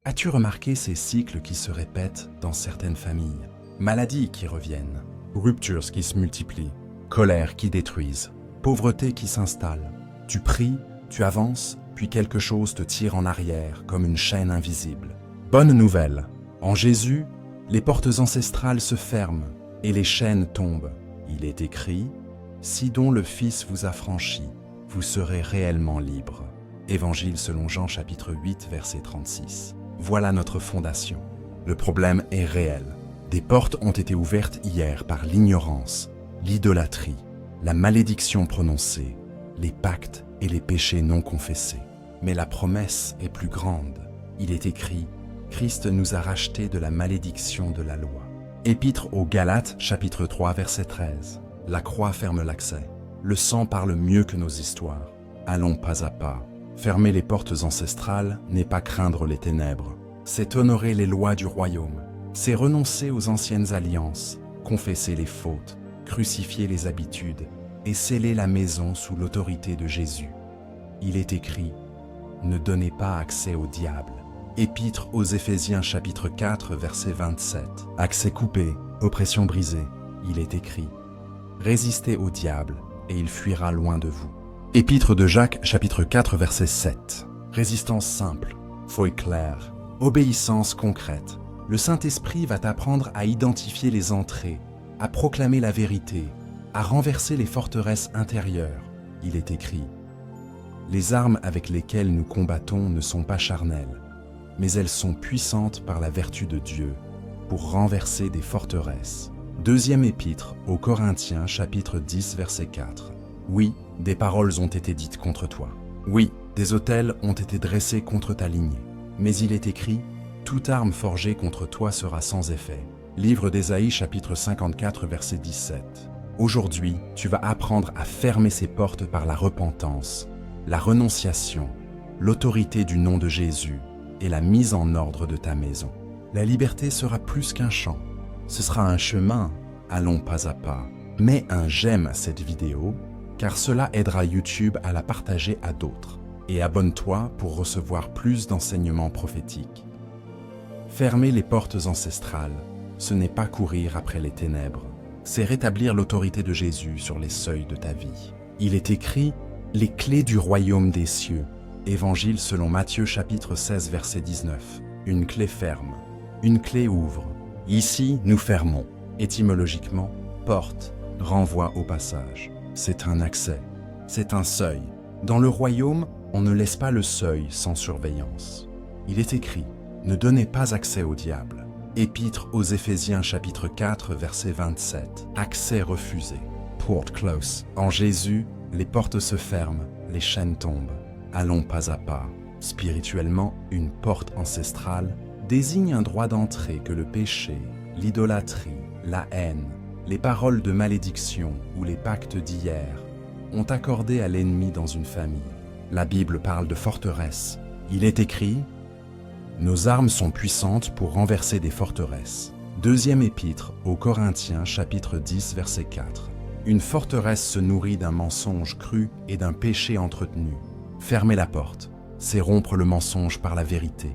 As-tu remarqué ces cycles qui se répètent dans certaines familles? Maladies qui reviennent, ruptures qui se multiplient, colère qui détruisent, pauvreté qui s'installe. Tu pries, tu avances, puis quelque chose te tire en arrière comme une chaîne invisible. Bonne nouvelle, en Jésus, les portes ancestrales se ferment et les chaînes tombent. Il est écrit, « Si dont le Fils vous a franchi, vous serez réellement libre. » Évangile selon Jean chapitre 8 verset 36. Voilà notre fondation. Le problème est réel. Des portes ont été ouvertes hier par l'ignorance, l'idolâtrie, la malédiction prononcée, les pactes et les péchés non confessés. Mais la promesse est plus grande. Il est écrit, Christ nous a rachetés de la malédiction de la loi. Épître aux Galates, chapitre 3, verset 13. La croix ferme l'accès. Le sang parle mieux que nos histoires. Allons pas à pas. Fermer les portes ancestrales n'est pas craindre les ténèbres. C'est honorer les lois du royaume. C'est renoncer aux anciennes alliances, confesser les fautes, crucifier les habitudes et sceller la maison sous l'autorité de Jésus. Il est écrit, ne donnez pas accès au diable. Épître aux Éphésiens chapitre 4 verset 27. Accès coupé, oppression brisée. Il est écrit, résistez au diable et il fuira loin de vous. Épître de Jacques chapitre 4 verset 7. Résistance simple, foi claire, obéissance concrète. Le Saint-Esprit va t'apprendre à identifier les entrées, à proclamer la vérité, à renverser les forteresses intérieures. Il est écrit, les armes avec lesquelles nous combattons ne sont pas charnelles, mais elles sont puissantes par la vertu de Dieu pour renverser des forteresses. Deuxième épître aux Corinthiens chapitre 10 verset 4. Oui, des paroles ont été dites contre toi. Oui, des autels ont été dressés contre ta lignée. Mais il est écrit, toute arme forgée contre toi sera sans effet. Livre d'Ésaïe chapitre 54 verset 17. Aujourd'hui, tu vas apprendre à fermer ces portes par la repentance, la renonciation, l'autorité du nom de Jésus et la mise en ordre de ta maison. La liberté sera plus qu'un chant. Ce sera un chemin, allons pas à pas. Mets un j'aime à cette vidéo, car cela aidera YouTube à la partager à d'autres. Et abonne-toi pour recevoir plus d'enseignements prophétiques. Fermer les portes ancestrales, ce n'est pas courir après les ténèbres, c'est rétablir l'autorité de Jésus sur les seuils de ta vie. Il est écrit « Les clés du royaume des cieux » Évangile selon Matthieu chapitre 16 verset 19. Une clé ferme, une clé ouvre. Ici, nous fermons. Étymologiquement, porte, renvoie au passage. C'est un accès, c'est un seuil. Dans le royaume, on ne laisse pas le seuil sans surveillance. Il est écrit, ne donnez pas accès au diable. Épître aux Éphésiens chapitre 4 verset 27. Accès refusé. Port close. En Jésus, les portes se ferment, les chaînes tombent. Allons pas à pas. Spirituellement, une porte ancestrale désigne un droit d'entrée que le péché, l'idolâtrie, la haine, les paroles de malédiction ou les pactes d'hier ont accordé à l'ennemi dans une famille. La Bible parle de forteresse. Il est écrit « Nos armes sont puissantes pour renverser des forteresses ». Deuxième épître aux Corinthiens chapitre 10 verset 4. Une forteresse se nourrit d'un mensonge cru et d'un péché entretenu. Fermer la porte, c'est rompre le mensonge par la vérité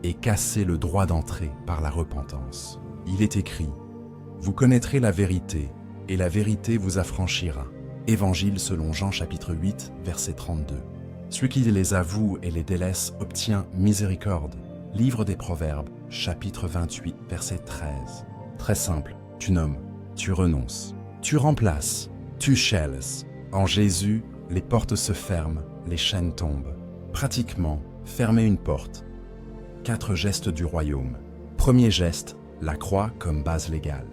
et casser le droit d'entrée par la repentance. Il est écrit « Vous connaîtrez la vérité, et la vérité vous affranchira ». Évangile selon Jean chapitre 8, verset 32. Celui qui les avoue et les délaisse obtient miséricorde. Livre des Proverbes, chapitre 28, verset 13. Très simple, tu nommes, tu renonces, tu remplaces, tu shelles. En Jésus, les portes se ferment, les chaînes tombent. Pratiquement, fermer une porte. 4 gestes du royaume. Premier geste, la croix comme base légale.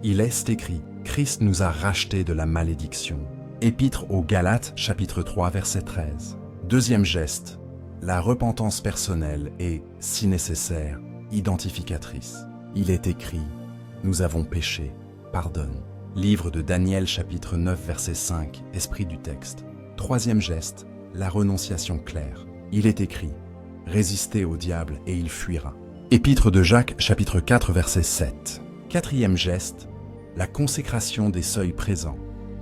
Il est écrit, Christ nous a rachetés de la malédiction. Épître aux Galates, chapitre 3, verset 13. Deuxième geste, la repentance personnelle est, si nécessaire, identificatrice. Il est écrit, nous avons péché, pardonne. Livre de Daniel, chapitre 9, verset 5, esprit du texte. Troisième geste, la renonciation claire. Il est écrit, résistez au diable et il fuira. Épître de Jacques, chapitre 4, verset 7. Quatrième geste, la consécration des seuils présents.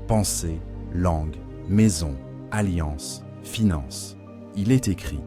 Pensée, langue, maison, alliance, finance. Il est écrit,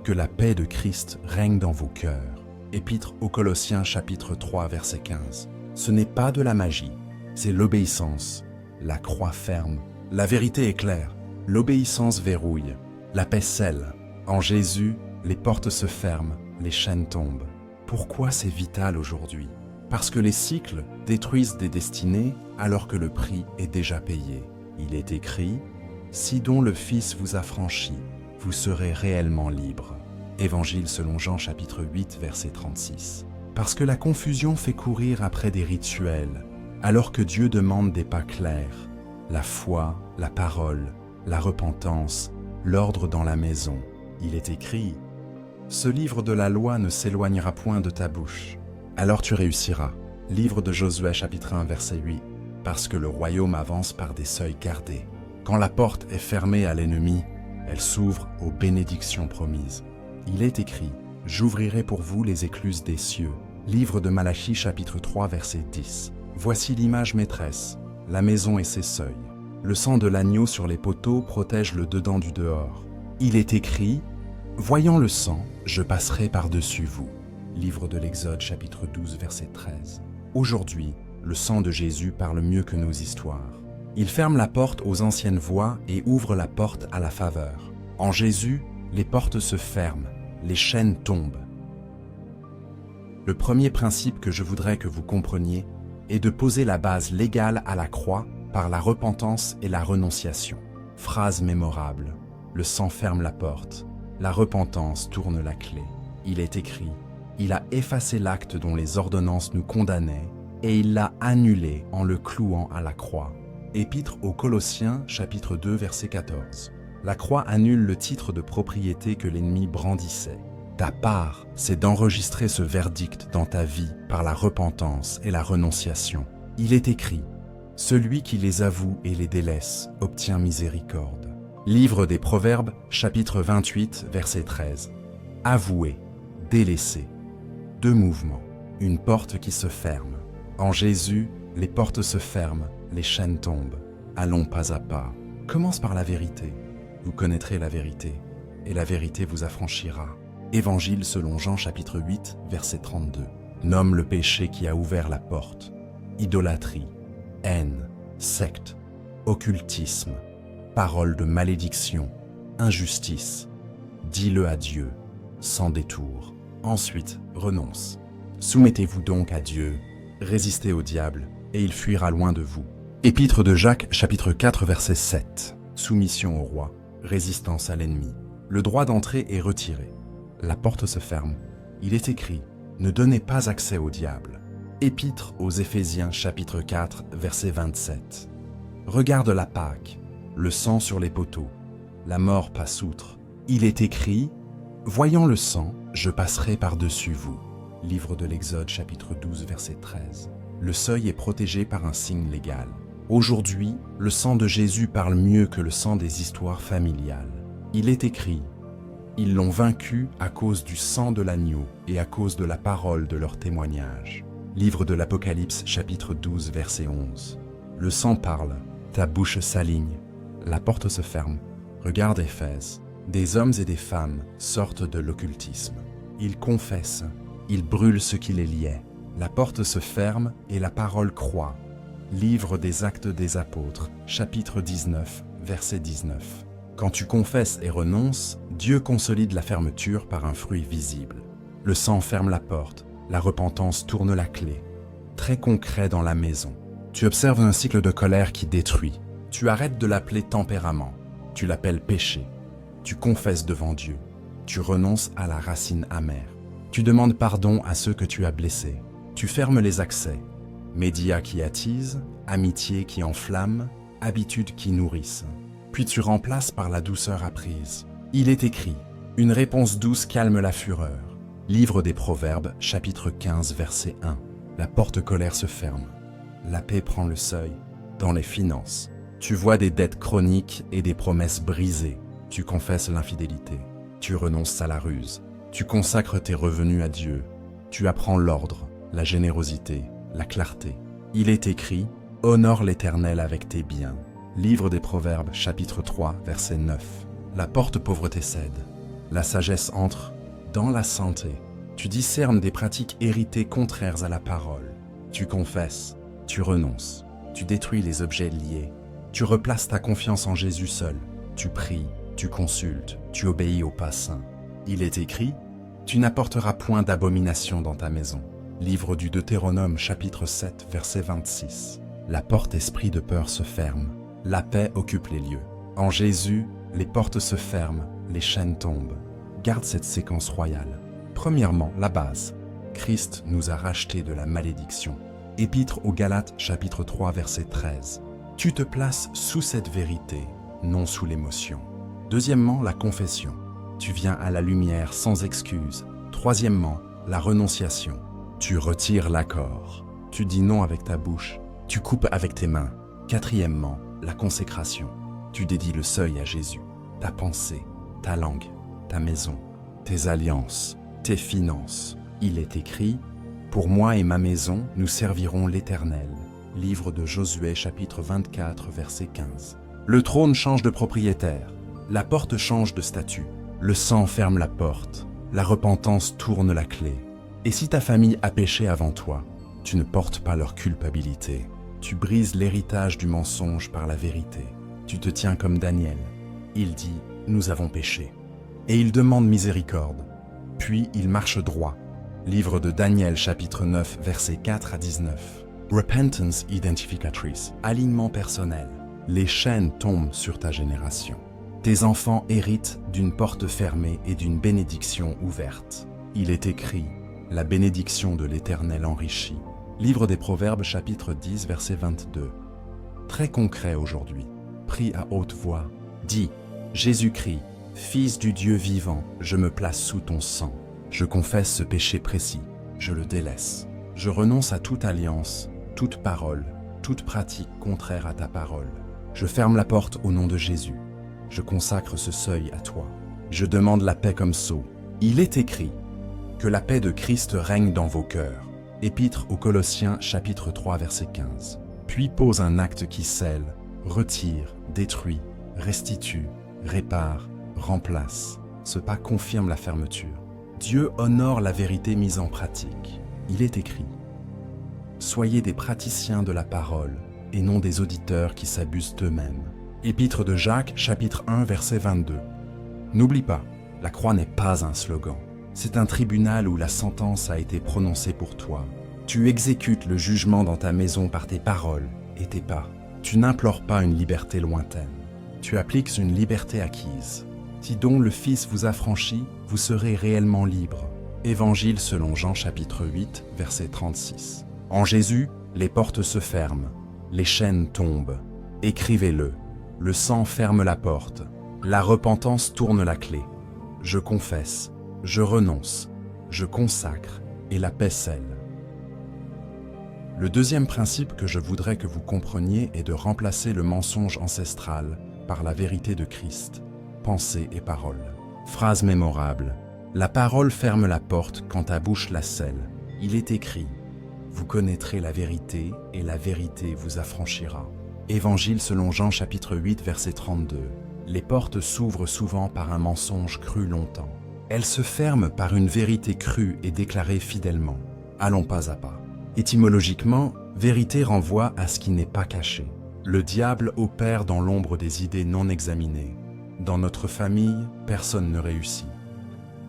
Que la paix de Christ règne dans vos cœurs. Épître aux Colossiens chapitre 3 verset 15. Ce n'est pas de la magie, c'est l'obéissance. La croix ferme, la vérité est claire, l'obéissance verrouille, la paix scelle. En Jésus, les portes se ferment, les chaînes tombent. Pourquoi c'est vital aujourd'hui? Parce que les cycles détruisent des destinées alors que le prix est déjà payé. Il est écrit « Si dont le Fils vous a franchi, vous serez réellement libre ». Évangile selon Jean chapitre 8 verset 36. Parce que la confusion fait courir après des rituels, alors que Dieu demande des pas clairs, la foi, la parole, la repentance, l'ordre dans la maison. Il est écrit « Ce livre de la loi ne s'éloignera point de ta bouche, alors tu réussiras ». Livre de Josué chapitre 1 verset 8. Parce que le royaume avance par des seuils gardés. Quand la porte est fermée à l'ennemi, elle s'ouvre aux bénédictions promises. Il est écrit « J'ouvrirai pour vous les écluses des cieux ». Livre de Malachie chapitre 3 verset 10. Voici l'image maîtresse, la maison et ses seuils. Le sang de l'agneau sur les poteaux protège le dedans du dehors. Il est écrit « Voyant le sang, je passerai par-dessus vous ». Livre de l'Exode chapitre 12 verset 13. Aujourd'hui, le sang de Jésus parle mieux que nos histoires. Il ferme la porte aux anciennes voies et ouvre la porte à la faveur. En Jésus, les portes se ferment, les chaînes tombent. Le premier principe que je voudrais que vous compreniez est de poser la base légale à la croix par la repentance et la renonciation. Phrase mémorable, le sang ferme la porte, la repentance tourne la clé. Il est écrit, il a effacé l'acte dont les ordonnances nous condamnaient et il l'a annulé en le clouant à la croix. Épître aux Colossiens chapitre 2 verset 14. La croix annule le titre de propriété que l'ennemi brandissait. Ta part, c'est d'enregistrer ce verdict dans ta vie par la repentance et la renonciation. Il est écrit, « Celui qui les avoue et les délaisse obtient miséricorde ». Livre des Proverbes, chapitre 28, verset 13. Avouer, délaisser. Deux mouvements, une porte qui se ferme. En Jésus, les portes se ferment, les chaînes tombent. Allons pas à pas. Commence par la vérité. Vous connaîtrez la vérité, et la vérité vous affranchira. Évangile selon Jean chapitre 8, verset 32. Nomme le péché qui a ouvert la porte. Idolâtrie, haine, secte, occultisme, parole de malédiction, injustice. Dis-le à Dieu, sans détour. Ensuite, renonce. Soumettez-vous donc à Dieu, résistez au diable, et il fuira loin de vous. Épître de Jacques chapitre 4, verset 7. Soumission au roi, résistance à l'ennemi. Le droit d'entrée est retiré. La porte se ferme. Il est écrit, ne donnez pas accès au diable. Épître aux Éphésiens chapitre 4, verset 27. Regarde la Pâque, le sang sur les poteaux. La mort passe outre. Il est écrit, voyant le sang, je passerai par-dessus vous. Livre de l'Exode chapitre 12, verset 13. Le seuil est protégé par un signe légal. Aujourd'hui, le sang de Jésus parle mieux que le sang des histoires familiales. Il est écrit, ils l'ont vaincu à cause du sang de l'agneau et à cause de la parole de leur témoignage. Livre de l'Apocalypse, chapitre 12, verset 11. Le sang parle, ta bouche s'aligne, la porte se ferme. Regarde Éphèse, des hommes et des femmes sortent de l'occultisme. Ils confessent, ils brûlent ce qui les liait. La porte se ferme et la parole croît. Livre des Actes des Apôtres, chapitre 19, verset 19. Quand tu confesses et renonces, Dieu consolide la fermeture par un fruit visible. Le sang ferme la porte, la repentance tourne la clé. Très concret dans la maison. Tu observes un cycle de colère qui détruit. Tu arrêtes de l'appeler tempérament. Tu l'appelles péché. Tu confesses devant Dieu. Tu renonces à la racine amère. Tu demandes pardon à ceux que tu as blessés. Tu fermes les accès. Médias qui attisent, amitié qui enflamme, habitudes qui nourrissent. Puis tu remplaces par la douceur apprise. Il est écrit, une réponse douce calme la fureur. Livre des Proverbes, chapitre 15, verset 1. La porte colère se ferme. La paix prend le seuil. Dans les finances, tu vois des dettes chroniques et des promesses brisées. Tu confesses l'infidélité. Tu renonces à la ruse. Tu consacres tes revenus à Dieu. Tu apprends l'ordre, la générosité, la clarté. Il est écrit, honore l'Éternel avec tes biens. Livre des Proverbes, chapitre 3, verset 9. La porte pauvreté cède. La sagesse entre dans la santé. Tu discernes des pratiques héritées contraires à la parole. Tu confesses, tu renonces, tu détruis les objets liés. Tu replaces ta confiance en Jésus seul. Tu pries, tu consultes, tu obéis au pas saint. Il est écrit, tu n'apporteras point d'abomination dans ta maison. Livre du Deutéronome chapitre 7 verset 26. La porte esprit de peur se ferme. La paix occupe les lieux. En Jésus, les portes se ferment, les chaînes tombent. Garde cette séquence royale. Premièrement, la base. Christ nous a rachetés de la malédiction. Épître aux Galates chapitre 3 verset 13. Tu te places sous cette vérité, non sous l'émotion. Deuxièmement, la confession. Tu viens à la lumière sans excuse. Troisièmement, la renonciation. Tu retires l'accord. Tu dis non avec ta bouche. Tu coupes avec tes mains. Quatrièmement, la consécration. Tu dédies le seuil à Jésus. Ta pensée, ta langue, ta maison, tes alliances, tes finances. Il est écrit, « Pour moi et ma maison, nous servirons l'Éternel ». Livre de Josué chapitre 24 verset 15. Le trône change de propriétaire. La porte change de statut. Le sang ferme la porte. La repentance tourne la clé. Et si ta famille a péché avant toi, tu ne portes pas leur culpabilité. Tu brises l'héritage du mensonge par la vérité. Tu te tiens comme Daniel. Il dit, « Nous avons péché ». Et il demande miséricorde. Puis il marche droit. Livre de Daniel chapitre 9 versets 4 à 19. Repentance identificatrice, alignement personnel. Les chaînes tombent sur ta génération. Tes enfants héritent d'une porte fermée et d'une bénédiction ouverte. Il est écrit, la bénédiction de l'Éternel enrichit. Livre des Proverbes chapitre 10 verset 22. Très concret aujourd'hui. Prie à haute voix. Dis, Jésus-Christ, Fils du Dieu vivant, je me place sous ton sang. Je confesse ce péché précis. Je le délaisse. Je renonce à toute alliance, toute parole, toute pratique contraire à ta parole. Je ferme la porte au nom de Jésus. Je consacre ce seuil à toi. Je demande la paix comme sceau. Il est écrit que la paix de Christ règne dans vos cœurs. Épître aux Colossiens chapitre 3 verset 15. Puis pose un acte qui scelle, retire, détruit, restitue, répare, remplace. Ce pas confirme la fermeture. Dieu honore la vérité mise en pratique. Il est écrit « Soyez des praticiens de la parole et non des auditeurs qui s'abusent d'eux-mêmes. » Épître de Jacques, chapitre 1, verset 22. N'oublie pas, la croix n'est pas un slogan. C'est un tribunal où la sentence a été prononcée pour toi. Tu exécutes le jugement dans ta maison par tes paroles et tes pas. Tu n'implores pas une liberté lointaine. Tu appliques une liberté acquise. Si donc le Fils vous affranchit, vous serez réellement libre. Évangile selon Jean chapitre 8, verset 36. En Jésus, les portes se ferment, les chaînes tombent. Écrivez-le. Le sang ferme la porte. La repentance tourne la clé. Je confesse, je renonce, je consacre et la paix scelle. Le deuxième principe que je voudrais que vous compreniez est de remplacer le mensonge ancestral par la vérité de Christ. Pensée et parole. Phrase mémorable. La parole ferme la porte quand ta bouche la scelle. Il est écrit, vous connaîtrez la vérité et la vérité vous affranchira. Évangile selon Jean chapitre 8 verset 32. Les portes s'ouvrent souvent par un mensonge cru longtemps. Elles se ferment par une vérité crue et déclarée fidèlement. Allons pas à pas. Étymologiquement, vérité renvoie à ce qui n'est pas caché. Le diable opère dans l'ombre des idées non examinées. Dans notre famille, personne ne réussit.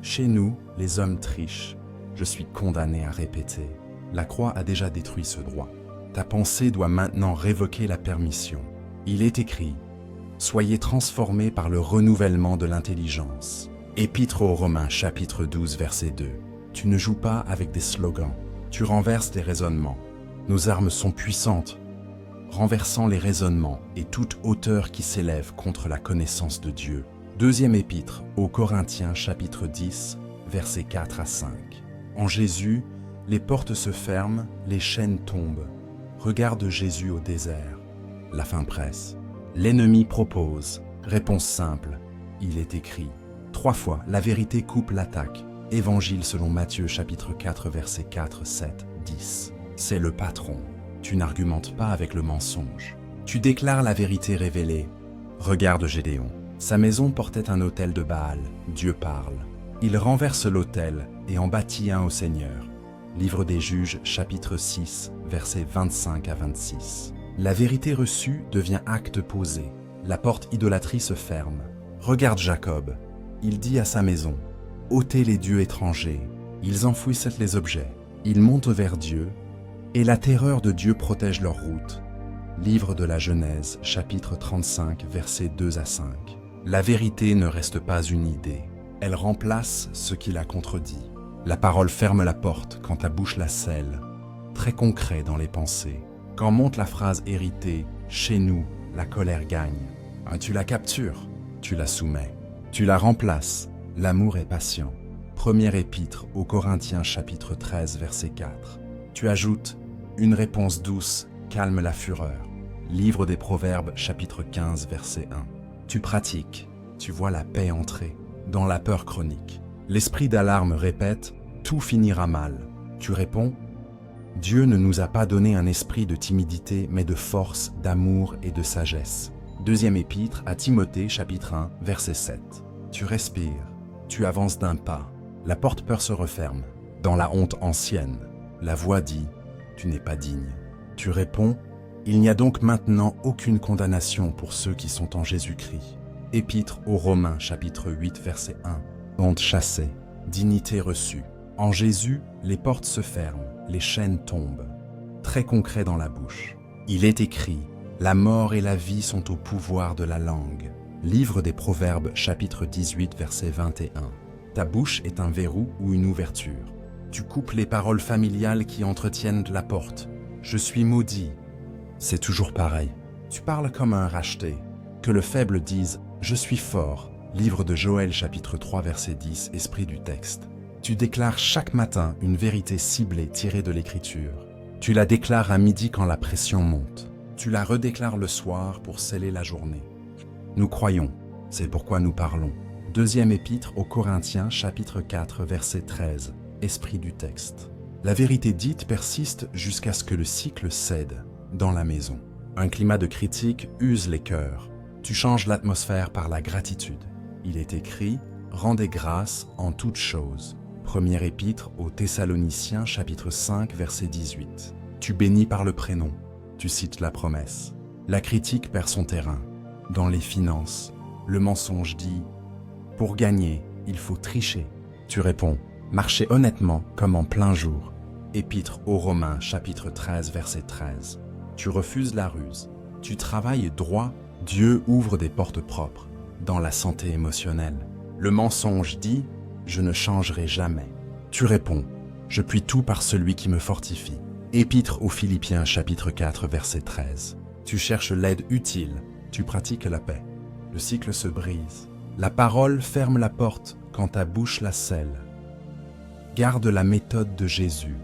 Chez nous, les hommes trichent. Je suis condamné à répéter. La croix a déjà détruit ce droit. Ta pensée doit maintenant révoquer la permission. Il est écrit « Soyez transformés par le renouvellement de l'intelligence ». Épître aux Romains, chapitre 12, verset 2. Tu ne joues pas avec des slogans. Tu renverses des raisonnements. Nos armes sont puissantes, renversant les raisonnements et toute hauteur qui s'élève contre la connaissance de Dieu. Deuxième épître aux Corinthiens, chapitre 10, versets 4 à 5. En Jésus, les portes se ferment, les chaînes tombent. Regarde Jésus au désert. La faim presse. L'ennemi propose. Réponse simple. Il est écrit. 3 fois, la vérité coupe l'attaque. Évangile selon Matthieu, chapitre 4, versets 4, 7, 10. C'est le patron. Tu n'argumentes pas avec le mensonge. Tu déclares la vérité révélée. Regarde Gédéon. Sa maison portait un autel de Baal, Dieu parle. Il renverse l'autel et en bâtit un au Seigneur. Livre des Juges, chapitre 6, versets 25 à 26. La vérité reçue devient acte posé. La porte idolâtrie se ferme. Regarde Jacob. Il dit à sa maison, « ôtez les dieux étrangers ». Ils enfouissent les objets. Ils montent vers Dieu, et la terreur de Dieu protège leur route. Livre de la Genèse, chapitre 35, versets 2 à 5. La vérité ne reste pas une idée. Elle remplace ce qui la contredit. La parole ferme la porte quand ta bouche la scelle. Très concret dans les pensées. Quand monte la phrase héritée, chez nous, la colère gagne. Tu la captures, tu la soumets. Tu la remplaces, l'amour est patient. Première épître aux Corinthiens chapitre 13 verset 4. Tu ajoutes une réponse douce calme la fureur. Livre des Proverbes chapitre 15 verset 1. Tu pratiques, tu vois la paix entrer dans la peur chronique. L'esprit d'alarme répète tout finira mal. Tu réponds Dieu ne nous a pas donné un esprit de timidité mais de force, d'amour et de sagesse. Deuxième épître à Timothée chapitre 1 verset 7. Tu respires, tu avances d'un pas. La porte peur se referme. Dans la honte ancienne, la voix dit « Tu n'es pas digne ». Tu réponds « Il n'y a donc maintenant aucune condamnation pour ceux qui sont en Jésus-Christ ». Épître aux Romains, chapitre 8, verset 1. Honte chassée, dignité reçue. En Jésus, les portes se ferment, les chaînes tombent. Très concret dans la bouche. Il est écrit « La mort et la vie sont au pouvoir de la langue ». Livre des Proverbes, chapitre 18, verset 21. Ta bouche est un verrou ou une ouverture. Tu coupes les paroles familiales qui entretiennent la porte. Je suis maudit. C'est toujours pareil. Tu parles comme un racheté. Que le faible dise « Je suis fort ». Livre de Joël chapitre 3 verset 10, esprit du texte. Tu déclares chaque matin une vérité ciblée tirée de l'écriture. Tu la déclares à midi quand la pression monte. Tu la redéclares le soir pour sceller la journée. Nous croyons, c'est pourquoi nous parlons. Deuxième épître aux Corinthiens, chapitre 4, verset 13, esprit du texte. La vérité dite persiste jusqu'à ce que le cycle cède dans la maison. Un climat de critique use les cœurs. Tu changes l'atmosphère par la gratitude. Il est écrit « Rendez grâce en toutes choses ». Première épître aux Thessaloniciens, chapitre 5, verset 18. Tu bénis par le prénom. Tu cites la promesse. La critique perd son terrain. Dans les finances, le mensonge dit « Pour gagner, il faut tricher ». Tu réponds « Marchez honnêtement comme en plein jour ». Épître aux Romains, chapitre 13, verset 13. Tu refuses la ruse. Tu travailles droit. Dieu ouvre des portes propres dans la santé émotionnelle. Le mensonge dit « Je ne changerai jamais ». Tu réponds « Je puis tout par celui qui me fortifie ». Épître aux Philippiens, chapitre 4, verset 13. Tu cherches l'aide utile. Tu pratiques la paix. Le cycle se brise. La parole ferme la porte quand ta bouche la scelle. Garde la méthode de Jésus.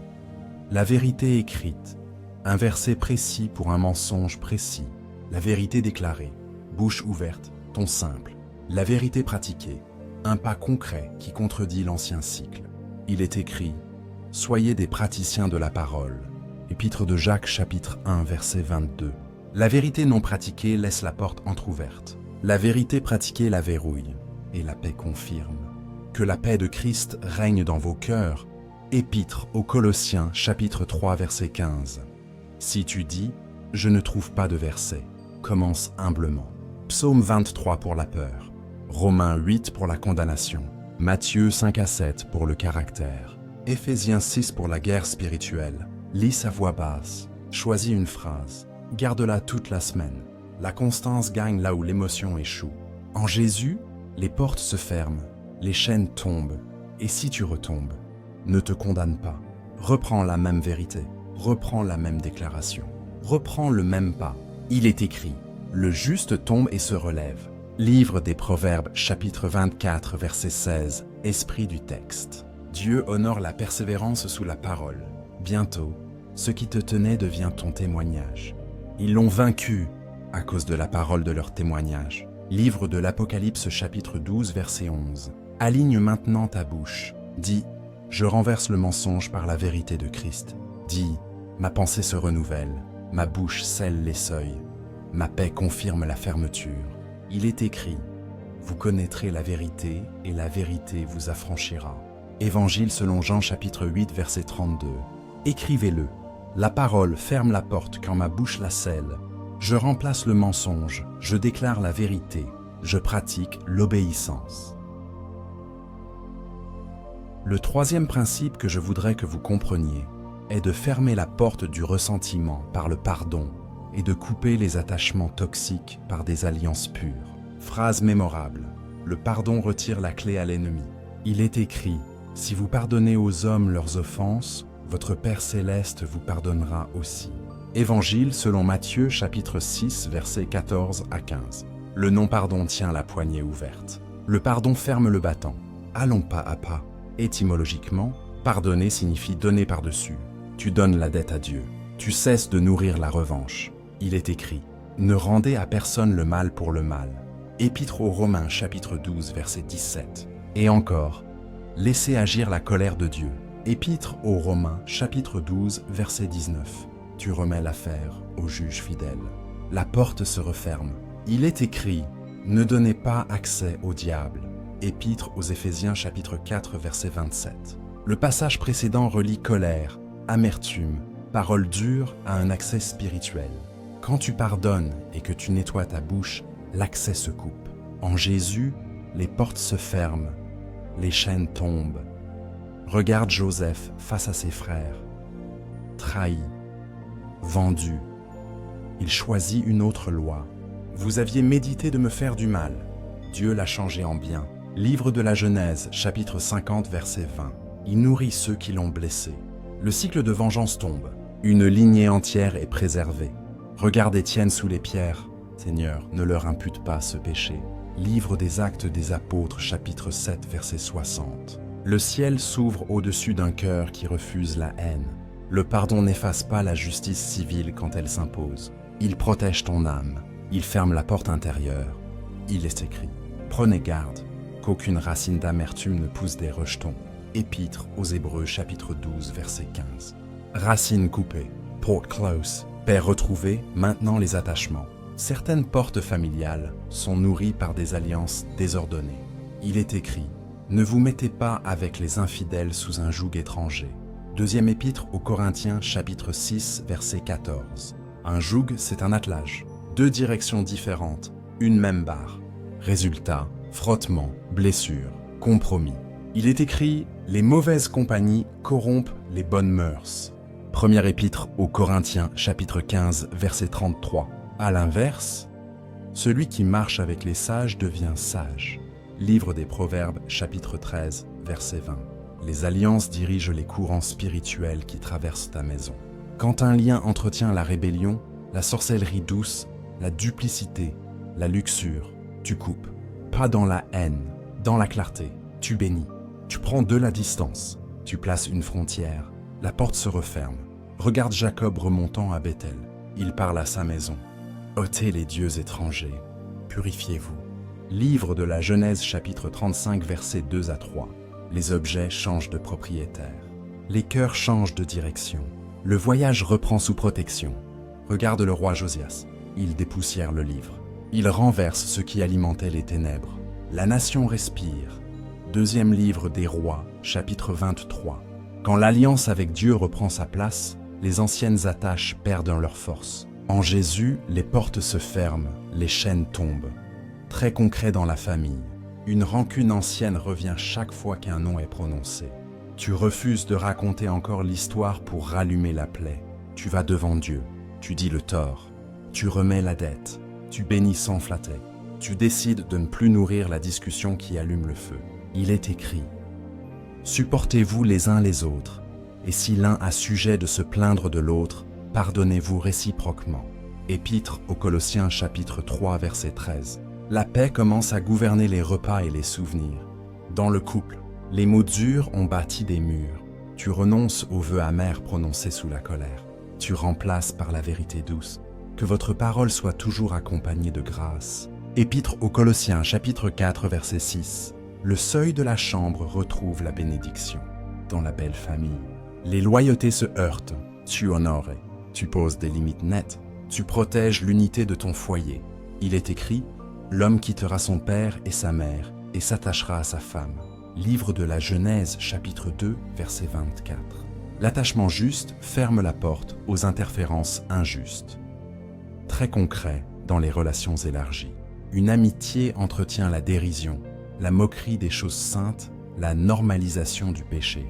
La vérité écrite. Un verset précis pour un mensonge précis. La vérité déclarée. Bouche ouverte, ton simple. La vérité pratiquée. Un pas concret qui contredit l'ancien cycle. Il est écrit « Soyez des praticiens de la parole ». Épître de Jacques, chapitre 1, verset 22. La vérité non pratiquée laisse la porte entr'ouverte. La vérité pratiquée la verrouille, et la paix confirme. Que la paix de Christ règne dans vos cœurs. Épître aux Colossiens, chapitre 3, verset 15. Si tu dis « Je ne trouve pas de verset », commence humblement. Psaume 23 pour la peur. Romains 8 pour la condamnation. Matthieu 5 à 7 pour le caractère. Éphésiens 6 pour la guerre spirituelle. Lis à voix basse. Choisis une phrase. Garde-la toute la semaine. La constance gagne là où l'émotion échoue. En Jésus, les portes se ferment, les chaînes tombent. Et si tu retombes, ne te condamne pas. Reprends la même vérité. Reprends la même déclaration. Reprends le même pas. Il est écrit, le juste tombe et se relève. Livre des Proverbes, chapitre 24, verset 16, esprit du texte. Dieu honore la persévérance sous la parole. Bientôt, ce qui te tenait devient ton témoignage. Ils l'ont vaincu à cause de la parole de leur témoignage. Livre de l'Apocalypse, chapitre 12, verset 11. Aligne maintenant ta bouche. Dis, je renverse le mensonge par la vérité de Christ. Dis, ma pensée se renouvelle, ma bouche scelle les seuils, ma paix confirme la fermeture. Il est écrit, vous connaîtrez la vérité et la vérité vous affranchira. Évangile selon Jean chapitre 8 verset 32. Écrivez-le. La parole ferme la porte quand ma bouche la scelle. Je remplace le mensonge, je déclare la vérité, je pratique l'obéissance. Le troisième principe que je voudrais que vous compreniez est de fermer la porte du ressentiment par le pardon et de couper les attachements toxiques par des alliances pures. Phrase mémorable, le pardon retire la clé à l'ennemi. Il est écrit, si vous pardonnez aux hommes leurs offenses, votre Père céleste vous pardonnera aussi. Évangile selon Matthieu chapitre 6 versets 14 à 15. Le non-pardon tient la poignée ouverte. Le pardon ferme le battant. Allons pas à pas. Étymologiquement, pardonner signifie donner par-dessus. Tu donnes la dette à Dieu. Tu cesses de nourrir la revanche. Il est écrit, ne rendez à personne le mal pour le mal. Épître aux Romains chapitre 12 verset 17. Et encore, laissez agir la colère de Dieu. Épître aux Romains chapitre 12 verset 19. Tu remets l'affaire au juge fidèle. La porte se referme. Il est écrit, ne donnez pas accès au diable. Épître aux Éphésiens chapitre 4 verset 27. Le passage précédent relie colère, amertume, parole dure à un accès spirituel. Quand tu pardonnes et que tu nettoies ta bouche, l'accès se coupe. En Jésus, les portes se ferment, les chaînes tombent. Regarde Joseph face à ses frères. Trahi, vendu. Il choisit une autre loi. Vous aviez médité de me faire du mal. Dieu l'a changé en bien. Livre de la Genèse, chapitre 50, verset 20. Il nourrit ceux qui l'ont blessé. Le cycle de vengeance tombe. Une lignée entière est préservée. Regarde Étienne sous les pierres. Seigneur, ne leur impute pas ce péché. Livre des Actes des Apôtres, chapitre 7, verset 60. Le ciel s'ouvre au-dessus d'un cœur qui refuse la haine. Le pardon n'efface pas la justice civile quand elle s'impose. Il protège ton âme. Il ferme la porte intérieure. Il est écrit. Prenez garde qu'aucune racine d'amertume ne pousse des rejetons. Épître aux Hébreux, chapitre 12, verset 15. Racine coupée. Port close. Paix retrouvée, maintenant les attachements. Certaines portes familiales sont nourries par des alliances désordonnées. Il est écrit, ne vous mettez pas avec les infidèles sous un joug étranger. Deuxième épître aux Corinthiens, chapitre 6, verset 14. Un joug, c'est un attelage. Deux directions différentes, une même barre. Résultat, frottement, blessure, compromis. Il est écrit, les mauvaises compagnies corrompent les bonnes mœurs. Première épître aux Corinthiens, chapitre 15, verset 33. À l'inverse, celui qui marche avec les sages devient sage. Livre des Proverbes, chapitre 13, verset 20. Les alliances dirigent les courants spirituels qui traversent ta maison. Quand un lien entretient la rébellion, la sorcellerie douce, la duplicité, la luxure, tu coupes. Pas dans la haine, dans la clarté, tu bénis. Tu prends de la distance, tu places une frontière, la porte se referme. Regarde Jacob remontant à Bethel, il parle à sa maison. Ôtez les dieux étrangers, purifiez-vous. Livre de la Genèse chapitre 35 versets 2 à 3. Les objets changent de propriétaire. Les cœurs changent de direction. Le voyage reprend sous protection. Regarde le roi Josias, il dépoussière le livre. Il renverse ce qui alimentait les ténèbres. La nation respire. Deuxième livre des rois, chapitre 23. Quand l'alliance avec Dieu reprend sa place, les anciennes attaches perdent leur force. En Jésus, les portes se ferment, les chaînes tombent. Très concret dans la famille. Une rancune ancienne revient chaque fois qu'un nom est prononcé. Tu refuses de raconter encore l'histoire pour rallumer la plaie. Tu vas devant Dieu, tu dis le tort, tu remets la dette, tu bénis sans flatter. Tu décides de ne plus nourrir la discussion qui allume le feu. Il est écrit, supportez-vous les uns les autres, et si l'un a sujet de se plaindre de l'autre, pardonnez-vous réciproquement. Épître aux Colossiens chapitre 3 verset 13. La paix commence à gouverner les repas et les souvenirs. Dans le couple, les mots durs ont bâti des murs. Tu renonces aux vœux amers prononcés sous la colère. Tu remplaces par la vérité douce. Que votre parole soit toujours accompagnée de grâce. Épître aux Colossiens chapitre 4 verset 6. Le seuil de la chambre retrouve la bénédiction. Dans la belle famille, les loyautés se heurtent. Tu honores. Tu poses des limites nettes. Tu protèges l'unité de ton foyer. Il est écrit, L'homme quittera son père et sa mère et s'attachera à sa femme. Livre de la Genèse, chapitre 2, verset 24. L'attachement juste ferme la porte aux interférences injustes. Très concret dans les relations élargies. Une amitié entretient la dérision, la moquerie des choses saintes, la normalisation du péché.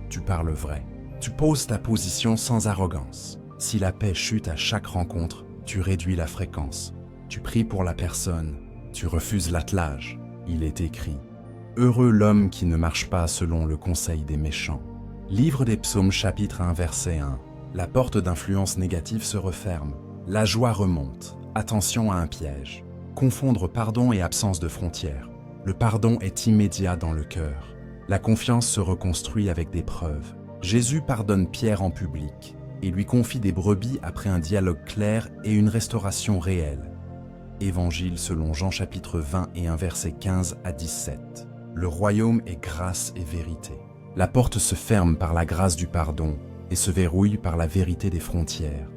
Tu parles vrai. Tu poses ta position sans arrogance. Si la paix chute à chaque rencontre, tu réduis la fréquence. Tu pries pour la personne. Tu refuses l'attelage. Il est écrit « Heureux l'homme qui ne marche pas selon le conseil des méchants ». Livre des Psaumes, chapitre 1, verset 1. La porte d'influence négative se referme. La joie remonte. Attention à un piège. Confondre pardon et absence de frontières. Le pardon est immédiat dans le cœur. La confiance se reconstruit avec des preuves. Jésus pardonne Pierre en public et lui confie des brebis après un dialogue clair et une restauration réelle. Évangile selon Jean chapitre 20 et un verset 15 à 17. Le royaume est grâce et vérité. La porte se ferme par la grâce du pardon et se verrouille par la vérité des frontières.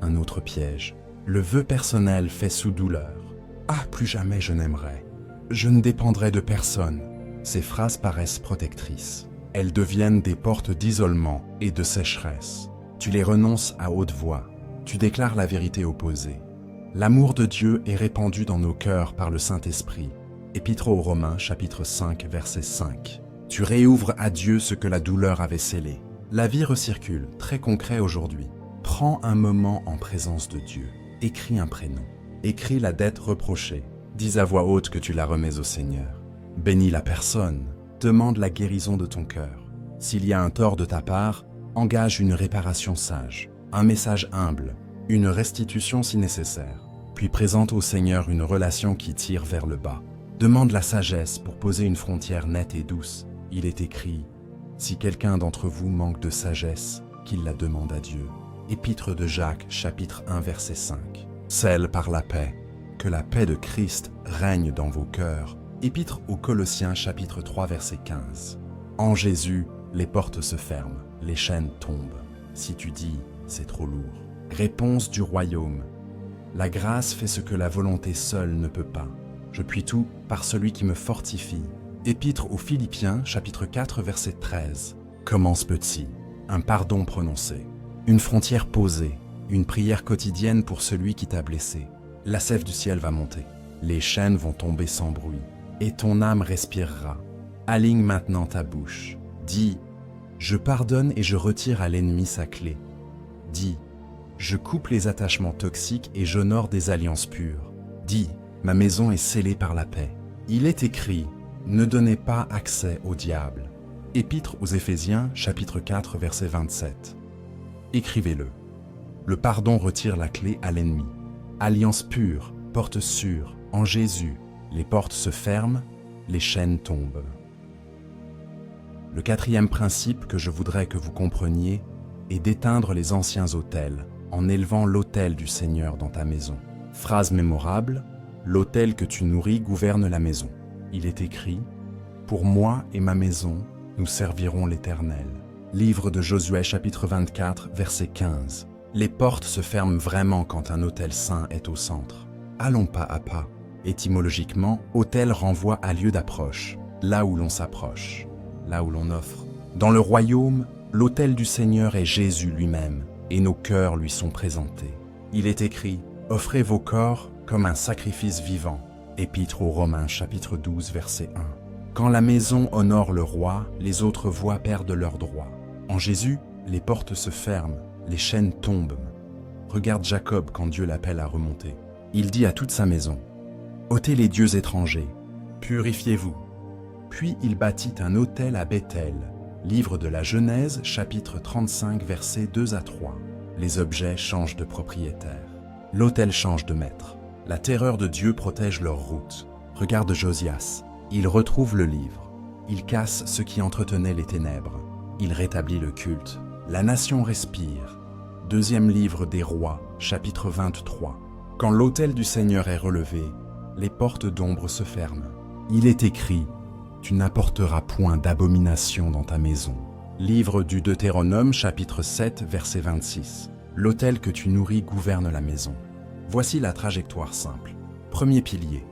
Un autre piège. Le vœu personnel fait sous douleur. « Ah, plus jamais je n'aimerai. Je ne dépendrai de personne. » Ces phrases paraissent protectrices. Elles deviennent des portes d'isolement et de sécheresse. Tu les renonces à haute voix. Tu déclares la vérité opposée. L'amour de Dieu est répandu dans nos cœurs par le Saint-Esprit. Épître aux Romains, chapitre 5, verset 5. Tu réouvres à Dieu ce que la douleur avait scellé. La vie recircule, très concret aujourd'hui. Prends un moment en présence de Dieu. Écris un prénom. Écris la dette reprochée. Dis à voix haute que tu la remets au Seigneur. Bénis la personne. Demande la guérison de ton cœur. S'il y a un tort de ta part, engage une réparation sage, un message humble, une restitution si nécessaire. Puis présente au Seigneur une relation qui tire vers le bas. Demande la sagesse pour poser une frontière nette et douce. Il est écrit « Si quelqu'un d'entre vous manque de sagesse, qu'il la demande à Dieu. » Épître de Jacques, chapitre 1, verset 5. Scelle par la paix. Que la paix de Christ règne dans vos cœurs. Épître aux Colossiens, chapitre 3, verset 15. En Jésus, les portes se ferment, les chaînes tombent. Si tu dis « c'est trop lourd », réponse du royaume. La grâce fait ce que la volonté seule ne peut pas. Je puis tout par celui qui me fortifie. Épître aux Philippiens, chapitre 4, verset 13. Commence petit, un pardon prononcé, une frontière posée, une prière quotidienne pour celui qui t'a blessé. La sève du ciel va monter, les chaînes vont tomber sans bruit, et ton âme respirera. Aligne maintenant ta bouche. Dis, je pardonne et je retire à l'ennemi sa clé. Dis, je coupe les attachements toxiques et j'honore des alliances pures. Dis, ma maison est scellée par la paix. Il est écrit, ne donnez pas accès au diable. Épître aux Éphésiens, chapitre 4, verset 27. Écrivez-le. Le pardon retire la clé à l'ennemi. Alliance pure, porte sûre, en Jésus, les portes se ferment, les chaînes tombent. Le quatrième principe que je voudrais que vous compreniez est d'éteindre les anciens autels en élevant l'autel du Seigneur dans ta maison. Phrase mémorable, l'autel que tu nourris gouverne la maison. Il est écrit, pour moi et ma maison, nous servirons l'Éternel. Livre de Josué chapitre 24, verset 15. Les portes se ferment vraiment quand un autel saint est au centre. Allons pas à pas. Étymologiquement, autel renvoie à lieu d'approche, là où l'on s'approche, là où l'on offre. Dans le royaume, l'autel du Seigneur est Jésus lui-même, et nos cœurs lui sont présentés. Il est écrit, offrez vos corps comme un sacrifice vivant. Épître aux Romains chapitre 12, verset 1. Quand la maison honore le roi, les autres voix perdent leurs droits. En Jésus, les portes se ferment, les chaînes tombent. Regarde Jacob quand Dieu l'appelle à remonter. Il dit à toute sa maison, « ôtez les dieux étrangers, purifiez-vous. » Puis il bâtit un autel à Béthel. Livre de la Genèse, chapitre 35, versets 2 à 3. Les objets changent de propriétaire. L'autel change de maître. La terreur de Dieu protège leur route. Regarde Josias. Il retrouve le livre. Il casse ce qui entretenait les ténèbres. Il rétablit le culte. La nation respire. Deuxième livre des rois, chapitre 23. Quand l'autel du Seigneur est relevé, les portes d'ombre se ferment. Il est écrit, tu n'apporteras point d'abomination dans ta maison. Livre du Deutéronome, chapitre 7, verset 26. L'autel que tu nourris gouverne la maison. Voici la trajectoire simple. Premier pilier,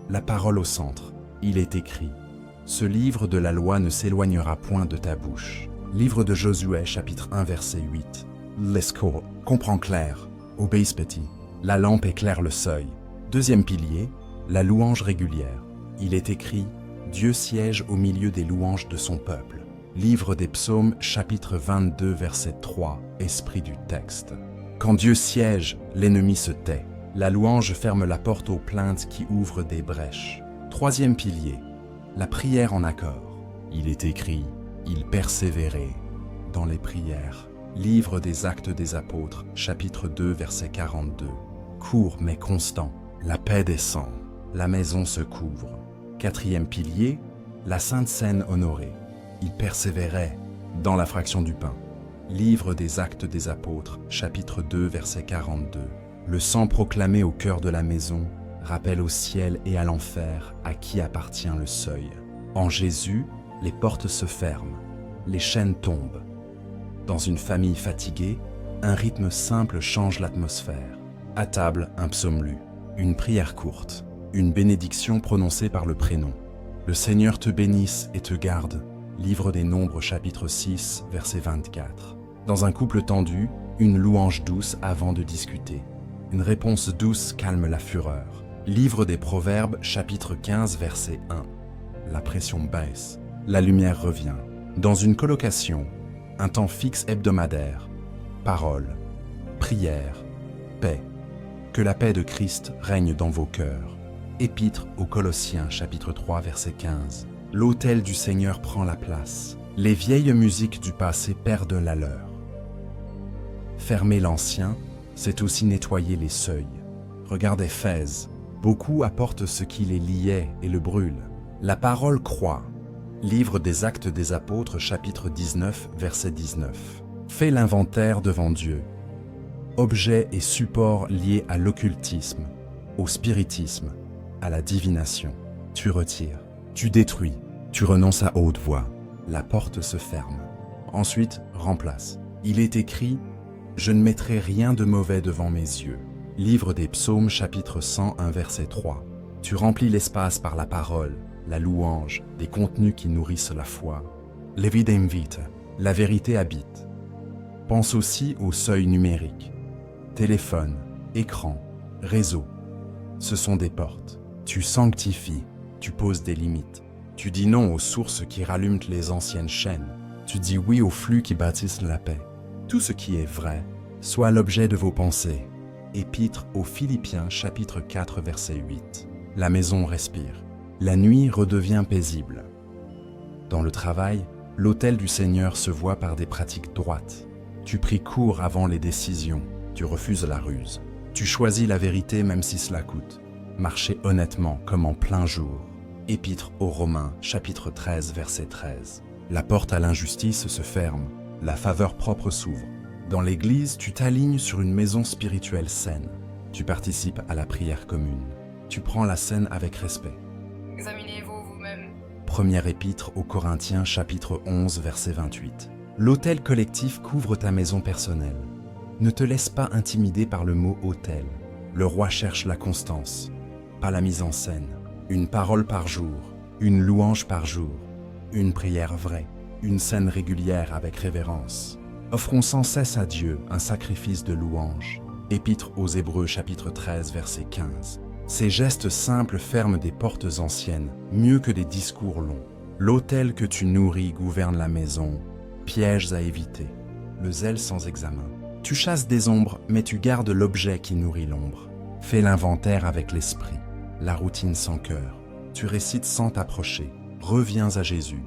la parole au centre. Il est écrit, « Ce livre de la loi ne s'éloignera point de ta bouche. » Livre de Josué, chapitre 1, verset 8. Let's go. Comprends clair, obéisse petit. La lampe éclaire le seuil. Deuxième pilier, la louange régulière. Il est écrit, « Dieu siège au milieu des louanges de son peuple. » Livre des Psaumes, chapitre 22, verset 3, esprit du texte. Quand Dieu siège, l'ennemi se tait. La louange ferme la porte aux plaintes qui ouvrent des brèches. Troisième pilier, la prière en accord. Il est écrit, il persévérait dans les prières. Livre des Actes des Apôtres, chapitre 2, verset 42. Court mais constant, la paix descend, la maison se couvre. Quatrième pilier, la Sainte Seine honorée. Il persévérait dans la fraction du pain. Livre des Actes des Apôtres, chapitre 2, verset 42. Le sang proclamé au cœur de la maison rappelle au ciel et à l'enfer à qui appartient le seuil. En Jésus, les portes se ferment, les chaînes tombent. Dans une famille fatiguée, un rythme simple change l'atmosphère. À table, un psaume lu, une prière courte, une bénédiction prononcée par le prénom. Le Seigneur te bénisse et te garde. Livre des Nombres, chapitre 6, verset 24. Dans un couple tendu, une louange douce avant de discuter. Une réponse douce calme la fureur. Livre des Proverbes, chapitre 15, verset 1. La pression baisse, la lumière revient. Dans une colocation, un temps fixe hebdomadaire. Parole, prière, paix. Que la paix de Christ règne dans vos cœurs. Épître aux Colossiens, chapitre 3, verset 15. L'autel du Seigneur prend la place. Les vieilles musiques du passé perdent la leur. Fermer l'ancien, c'est aussi nettoyer les seuils. Regarde Éphèse. Beaucoup apportent ce qui les liait et le brûle. La parole croît. Livre des Actes des Apôtres, chapitre 19, verset 19. Fais l'inventaire devant Dieu. Objets et supports liés à l'occultisme, au spiritisme, à la divination. Tu retires, tu détruis, tu renonces à haute voix. La porte se ferme. Ensuite, remplace. Il est écrit, « Je ne mettrai rien de mauvais devant mes yeux. » Livre des Psaumes, chapitre 101, verset 3. Tu remplis l'espace par la parole, la louange, des contenus qui nourrissent la foi. Levidem vita, la vérité habite. Pense aussi au seuil numérique. Téléphone, écran, réseau. Ce sont des portes. Tu sanctifies, tu poses des limites. Tu dis non aux sources qui rallument les anciennes chaînes. Tu dis oui aux flux qui bâtissent la paix. Tout ce qui est vrai, soit l'objet de vos pensées. Épître aux Philippiens, chapitre 4, verset 8. La maison respire. La nuit redevient paisible. Dans le travail, l'autel du Seigneur se voit par des pratiques droites. Tu pries court avant les décisions. Tu refuses la ruse. Tu choisis la vérité même si cela coûte. Marchez honnêtement comme en plein jour. Épître aux Romains, chapitre 13, verset 13. La porte à l'injustice se ferme. La faveur propre s'ouvre. Dans l'Église, tu t'alignes sur une maison spirituelle saine. Tu participes à la prière commune. Tu prends la scène avec respect. Examinez-vous vous-même. Première épître aux Corinthiens, chapitre 11, verset 28. L'autel collectif couvre ta maison personnelle. Ne te laisse pas intimider par le mot autel. Le roi cherche la constance, pas la mise en scène. Une parole par jour, une louange par jour, une prière vraie, une scène régulière avec révérence. Offrons sans cesse à Dieu un sacrifice de louange. Épître aux Hébreux, chapitre 13, verset 15. Ces gestes simples ferment des portes anciennes, mieux que des discours longs. L'autel que tu nourris gouverne la maison, pièges à éviter, le zèle sans examen. Tu chasses des ombres, mais tu gardes l'objet qui nourrit l'ombre. Fais l'inventaire avec l'esprit, la routine sans cœur. Tu récites sans t'approcher. Reviens à Jésus.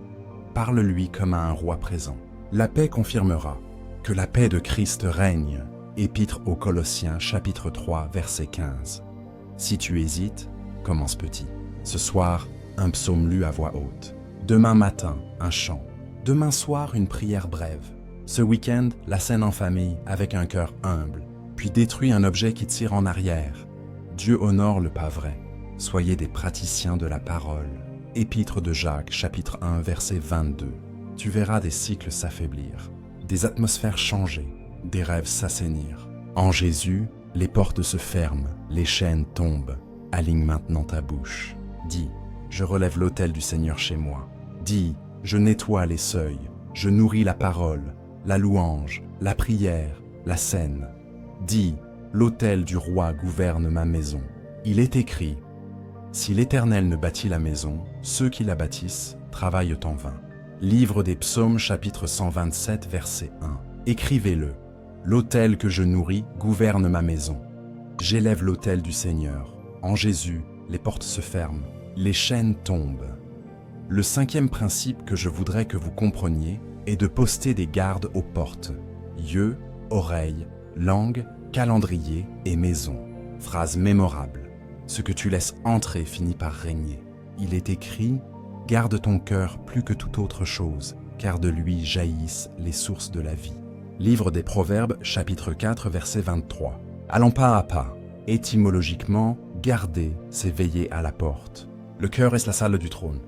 Parle-lui comme à un roi présent. La paix confirmera que la paix de Christ règne. Épître aux Colossiens, chapitre 3, verset 15. Si tu hésites, commence petit. Ce soir, un psaume lu à voix haute. Demain matin, un chant. Demain soir, une prière brève. Ce week-end, la scène en famille avec un cœur humble. Puis détruis un objet qui tire en arrière. Dieu honore le pas vrai. Soyez des praticiens de la parole. Épître de Jacques, chapitre 1, verset 22. Tu verras des cycles s'affaiblir, des atmosphères changer, des rêves s'assainir. En Jésus, les portes se ferment, les chaînes tombent. Aligne maintenant ta bouche. Dis, je relève l'autel du Seigneur chez moi. Dis, je nettoie les seuils, je nourris la parole, la louange, la prière, la scène. Dis, l'autel du roi gouverne ma maison. Il est écrit, si l'Éternel ne bâtit la maison, ceux qui la bâtissent travaillent en vain. Livre des Psaumes chapitre 127 verset 1. Écrivez-le. L'autel que je nourris gouverne ma maison. J'élève l'autel du Seigneur. En Jésus, les portes se ferment, les chaînes tombent. Le cinquième principe que je voudrais que vous compreniez est de poster des gardes aux portes. Yeux, oreilles, langue, calendrier et maison. Phrase mémorable. Ce que tu laisses entrer finit par régner. Il est écrit, garde ton cœur plus que toute autre chose, car de lui jaillissent les sources de la vie. Livre des Proverbes, chapitre 4, verset 23. Allons pas à pas. Étymologiquement, garder, c'est veiller à la porte. Le cœur est la salle du trône.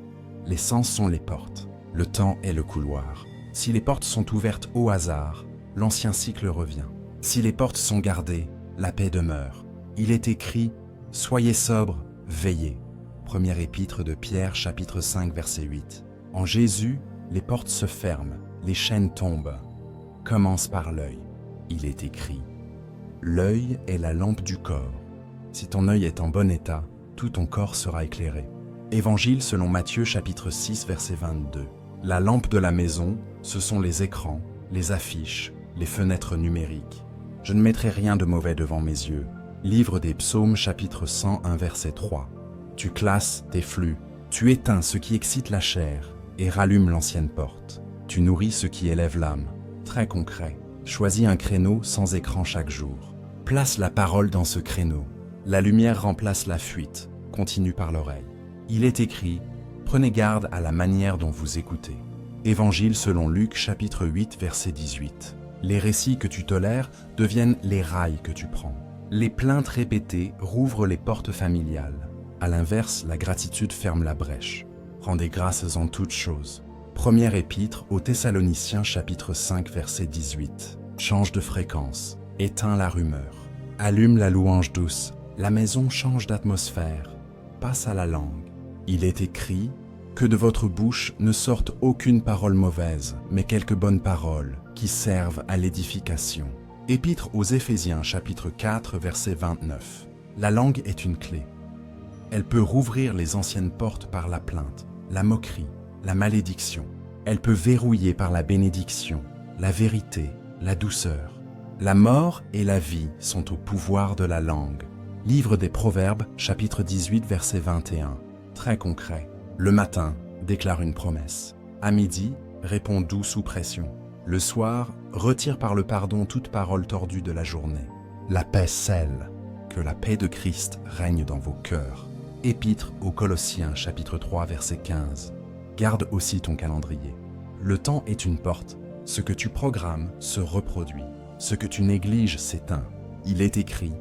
Les sens sont les portes. Le temps est le couloir. Si les portes sont ouvertes au hasard, l'ancien cycle revient. Si les portes sont gardées, la paix demeure. Il est écrit, soyez sobres, veillez. Première épître de Pierre, chapitre 5, verset 8. En Jésus, les portes se ferment, les chaînes tombent. Commence par l'œil. Il est écrit, l'œil est la lampe du corps. Si ton œil est en bon état, tout ton corps sera éclairé. Évangile selon Matthieu, chapitre 6, verset 22. La lampe de la maison, ce sont les écrans, les affiches, les fenêtres numériques. Je ne mettrai rien de mauvais devant mes yeux. Livre des Psaumes, chapitre 101, verset 3. Tu classes tes flux, tu éteins ce qui excite la chair et rallumes l'ancienne porte. Tu nourris ce qui élève l'âme. Très concret. Choisis un créneau sans écran chaque jour. Place la parole dans ce créneau. La lumière remplace la fuite. Continue par l'oreille. Il est écrit, prenez garde à la manière dont vous écoutez. Évangile selon Luc, chapitre 8, verset 18. Les récits que tu tolères deviennent les rails que tu prends. Les plaintes répétées rouvrent les portes familiales. À l'inverse, la gratitude ferme la brèche. Rendez grâces en toutes choses. Première épître aux Thessaloniciens, chapitre 5, verset 18. Change de fréquence, éteins la rumeur. Allume la louange douce, la maison change d'atmosphère. Passe à la langue. Il est écrit, que de votre bouche ne sorte aucune parole mauvaise, mais quelques bonnes paroles qui servent à l'édification. Épître aux Éphésiens, chapitre 4, verset 29. La langue est une clé. Elle peut rouvrir les anciennes portes par la plainte, la moquerie, la malédiction. Elle peut verrouiller par la bénédiction, la vérité, la douceur. La mort et la vie sont au pouvoir de la langue. Livre des Proverbes, chapitre 18, verset 21. Très concret. Le matin, déclare une promesse. À midi, réponds doux sous pression. Le soir, retire par le pardon toute parole tordue de la journée. La paix scelle. Que la paix de Christ règne dans vos cœurs. Épître aux Colossiens, chapitre 3, verset 15. Garde aussi ton calendrier. Le temps est une porte. Ce que tu programmes se reproduit. Ce que tu négliges s'éteint. Il est écrit,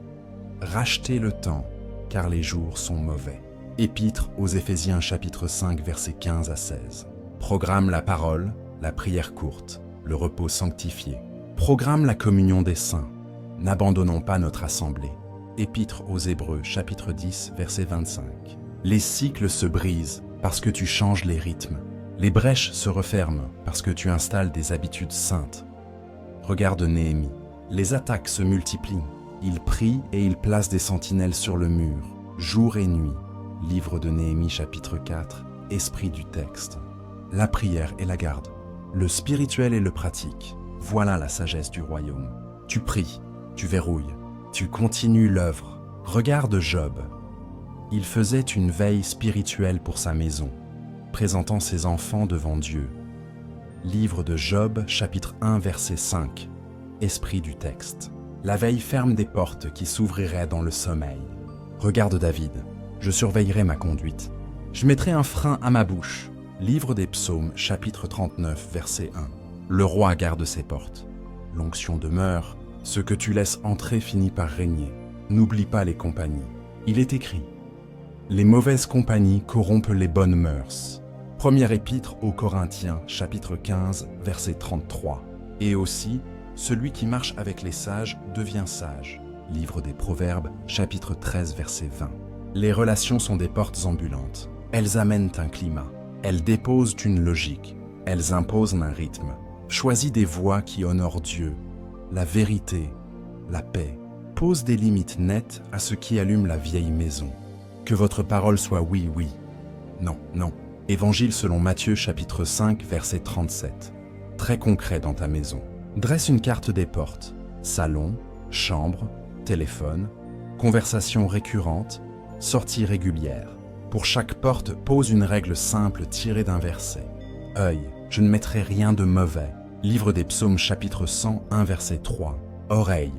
rachetez le temps, car les jours sont mauvais. Épître aux Éphésiens, chapitre 5, versets 15 à 16. Programme la parole, la prière courte, le repos sanctifié. Programme la communion des saints. N'abandonnons pas notre assemblée. Épître aux Hébreux, chapitre 10, verset 25. Les cycles se brisent parce que tu changes les rythmes. Les brèches se referment parce que tu installes des habitudes saintes. Regarde Néhémie. Les attaques se multiplient. Il prie et il place des sentinelles sur le mur, jour et nuit. Livre de Néhémie, chapitre 4, esprit du texte. La prière et la garde. Le spirituel et le pratique. Voilà la sagesse du royaume. Tu pries, tu verrouilles, tu continues l'œuvre. Regarde Job. Il faisait une veille spirituelle pour sa maison, présentant ses enfants devant Dieu. Livre de Job, chapitre 1, verset 5. Esprit du texte. La veille ferme des portes qui s'ouvriraient dans le sommeil. Regarde David. Je surveillerai ma conduite. Je mettrai un frein à ma bouche. Livre des Psaumes, chapitre 39, verset 1. Le roi garde ses portes. L'onction demeure. Ce que tu laisses entrer finit par régner. N'oublie pas les compagnies. Il est écrit. Les mauvaises compagnies corrompent les bonnes mœurs. Première épître aux Corinthiens, chapitre 15, verset 33. Et aussi, celui qui marche avec les sages devient sage. Livre des Proverbes, chapitre 13, verset 20. Les relations sont des portes ambulantes. Elles amènent un climat. Elles déposent une logique. Elles imposent un rythme. Choisis des voies qui honorent Dieu, la vérité, la paix. Pose des limites nettes à ce qui allume la vieille maison. Que votre parole soit oui, oui. Non, non. Évangile selon Matthieu chapitre 5 verset 37. Très concret dans ta maison. Dresse une carte des portes. Salon, chambre, téléphone, conversation récurrente, sortie régulière. Pour chaque porte, pose une règle simple tirée d'un verset. Œil, je ne mettrai rien de mauvais. Livre des Psaumes chapitre 101 verset 3. Oreille,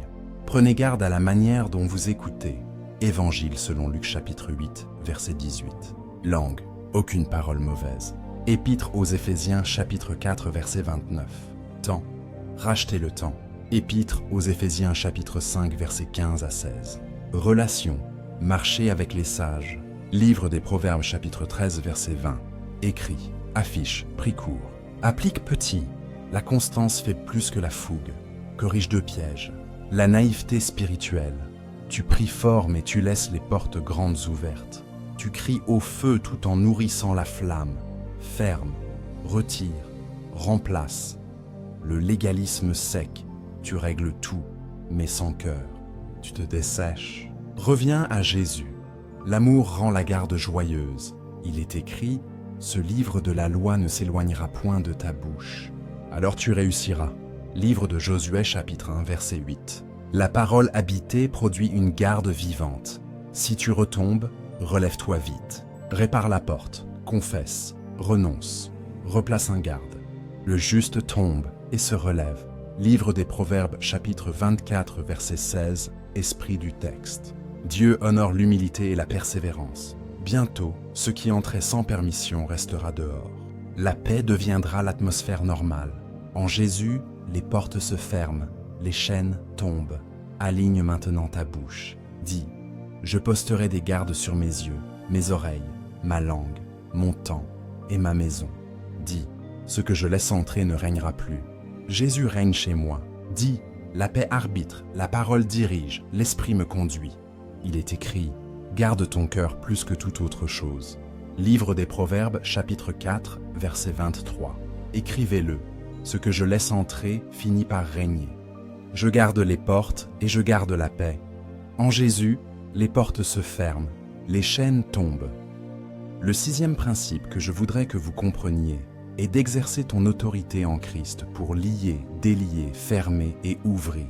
prenez garde à la manière dont vous écoutez. Évangile selon Luc chapitre 8 verset 18. Langue, aucune parole mauvaise. Épître aux Éphésiens chapitre 4 verset 29. Temps, rachetez le temps. Épître aux Éphésiens chapitre 5 verset 15 à 16. Relation, marchez avec les sages. Livre des Proverbes chapitre 13 verset 20. Écrit, affiche, pris court. Applique petit. La constance fait plus que la fougue. Corrige deux pièges. La naïveté spirituelle. Tu pries fort mais tu laisses les portes grandes ouvertes. Tu cries au feu tout en nourrissant la flamme. Ferme, retire, remplace. Le légalisme sec. Tu règles tout, mais sans cœur. Tu te dessèches. Reviens à Jésus. L'amour rend la garde joyeuse. Il est écrit, ce livre de la loi ne s'éloignera point de ta bouche. Alors tu réussiras. Livre de Josué chapitre 1 verset 8. La parole habitée produit une garde vivante. Si tu retombes, relève-toi vite. Répare la porte, confesse, renonce, replace un garde. Le juste tombe et se relève. Livre des Proverbes chapitre 24 verset 16, esprit du texte. Dieu honore l'humilité et la persévérance. Bientôt, ce qui entrait sans permission restera dehors. La paix deviendra l'atmosphère normale. En Jésus, les portes se ferment, les chaînes tombent. Aligne maintenant ta bouche. Dis, je posterai des gardes sur mes yeux, mes oreilles, ma langue, mon temps et ma maison. Dis, ce que je laisse entrer ne régnera plus. Jésus règne chez moi. Dis, la paix arbitre, la parole dirige, l'esprit me conduit. Il est écrit, garde ton cœur plus que toute autre chose. Livre des Proverbes, chapitre 4, verset 23. Écrivez-le, ce que je laisse entrer finit par régner. Je garde les portes et je garde la paix. En Jésus, les portes se ferment, les chaînes tombent. Le sixième principe que je voudrais que vous compreniez est d'exercer ton autorité en Christ pour lier, délier, fermer et ouvrir.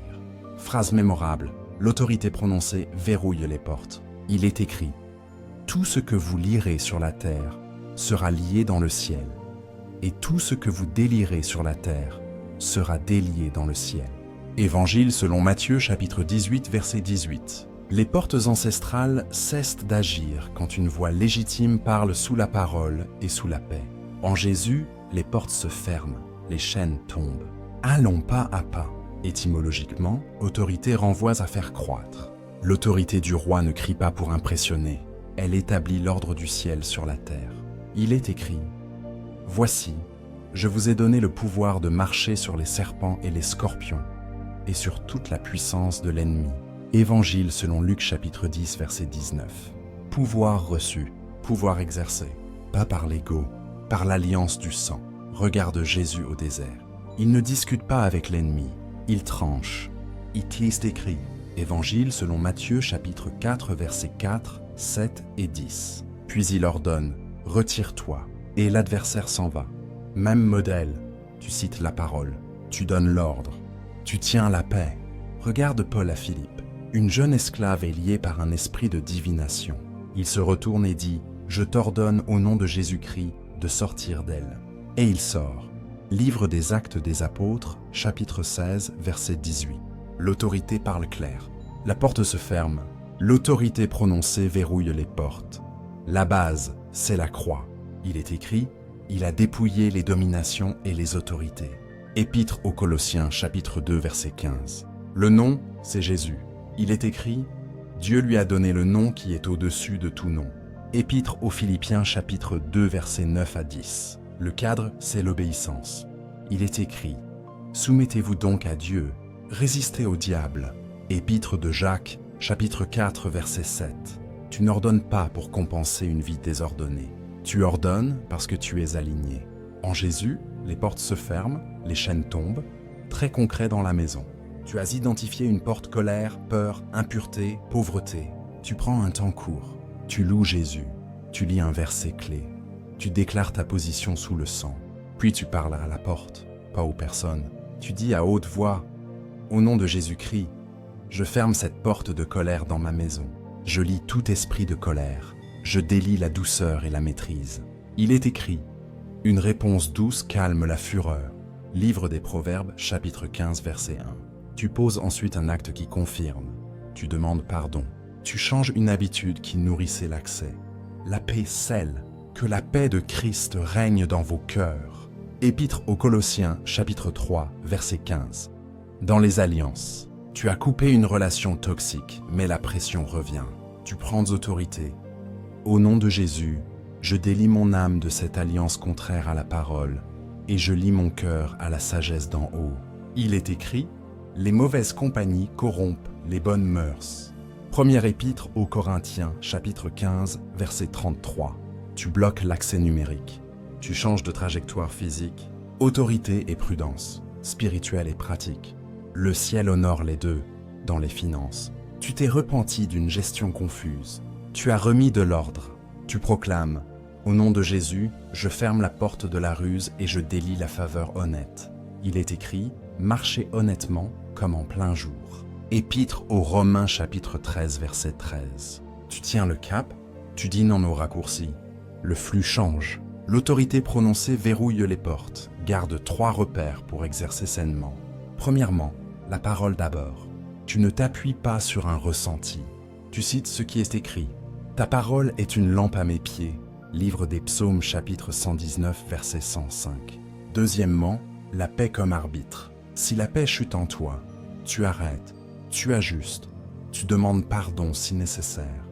Phrase mémorable, l'autorité prononcée verrouille les portes. Il est écrit, « Tout ce que vous lierez sur la terre sera lié dans le ciel, et tout ce que vous délierez sur la terre sera délié dans le ciel. » Évangile selon Matthieu chapitre 18 verset 18. Les portes ancestrales cessent d'agir quand une voix légitime parle sous la parole et sous la paix. En Jésus, les portes se ferment, les chaînes tombent. Allons pas à pas. Étymologiquement, autorité renvoie à faire croître. L'autorité du roi ne crie pas pour impressionner, elle établit l'ordre du ciel sur la terre. Il est écrit, « Voici, je vous ai donné le pouvoir de marcher sur les serpents et les scorpions, et sur toute la puissance de l'ennemi. » Évangile selon Luc chapitre 10 verset 19. Pouvoir reçu, pouvoir exercé, pas par l'ego, par l'alliance du sang. Regarde Jésus au désert. Il ne discute pas avec l'ennemi, il tranche. It est écrit. Évangile selon Matthieu chapitre 4 versets 4, 7 et 10. Puis il ordonne, retire-toi, et l'adversaire s'en va. Même modèle, tu cites la parole, tu donnes l'ordre, tu tiens la paix. Regarde Paul à Philippe. Une jeune esclave est liée par un esprit de divination. Il se retourne et dit, « Je t'ordonne au nom de Jésus-Christ de sortir d'elle. » Et il sort. Livre des Actes des Apôtres, chapitre 16, verset 18. L'autorité parle clair. La porte se ferme. L'autorité prononcée verrouille les portes. La base, c'est la croix. Il est écrit, « Il a dépouillé les dominations et les autorités. » Épître aux Colossiens, chapitre 2, verset 15. Le nom, c'est Jésus. Il est écrit, Dieu lui a donné le nom qui est au-dessus de tout nom. Épître aux Philippiens chapitre 2 versets 9 à 10. Le cadre, c'est l'obéissance. Il est écrit, soumettez-vous donc à Dieu, résistez au diable. Épître de Jacques chapitre 4 verset 7. Tu n'ordonnes pas pour compenser une vie désordonnée. Tu ordonnes parce que tu es aligné. En Jésus, les portes se ferment, les chaînes tombent. Très concret dans la maison. Tu as identifié une porte colère, peur, impureté, pauvreté. Tu prends un temps court. Tu loues Jésus. Tu lis un verset clé. Tu déclares ta position sous le sang. Puis tu parles à la porte, pas aux personnes. Tu dis à haute voix, « Au nom de Jésus-Christ, je ferme cette porte de colère dans ma maison. Je lis tout esprit de colère. Je délie la douceur et la maîtrise. » Il est écrit, « Une réponse douce calme la fureur. » Livre des Proverbes, chapitre 15, verset 1. Tu poses ensuite un acte qui confirme. Tu demandes pardon. Tu changes une habitude qui nourrissait l'accès. La paix scelle. Que la paix de Christ règne dans vos cœurs. Épître aux Colossiens, chapitre 3, verset 15. Dans les alliances, tu as coupé une relation toxique, mais la pression revient. Tu prends autorité. Au nom de Jésus, je délie mon âme de cette alliance contraire à la parole, et je lie mon cœur à la sagesse d'en haut. Il est écrit, « Les mauvaises compagnies corrompent les bonnes mœurs. » Première épître aux Corinthiens, chapitre 15, verset 33. Tu bloques l'accès numérique. Tu changes de trajectoire physique. Autorité et prudence, spirituelle et pratique. Le ciel honore les deux, dans les finances. Tu t'es repenti d'une gestion confuse. Tu as remis de l'ordre. Tu proclames, « Au nom de Jésus, je ferme la porte de la ruse et je délie la faveur honnête. » Il est écrit, « Marchez honnêtement comme en plein jour. » Épître aux Romains chapitre 13 verset 13. Tu tiens le cap, tu dis non aux raccourcis. Le flux change. L'autorité prononcée verrouille les portes, garde 3 repères pour exercer sainement. Premièrement, la parole d'abord. Tu ne t'appuies pas sur un ressenti. Tu cites ce qui est écrit. Ta parole est une lampe à mes pieds. Livre des Psaumes chapitre 119 verset 105. Deuxièmement, la paix comme arbitre. Si la paix chute en toi, tu arrêtes, tu ajustes, tu demandes pardon si nécessaire,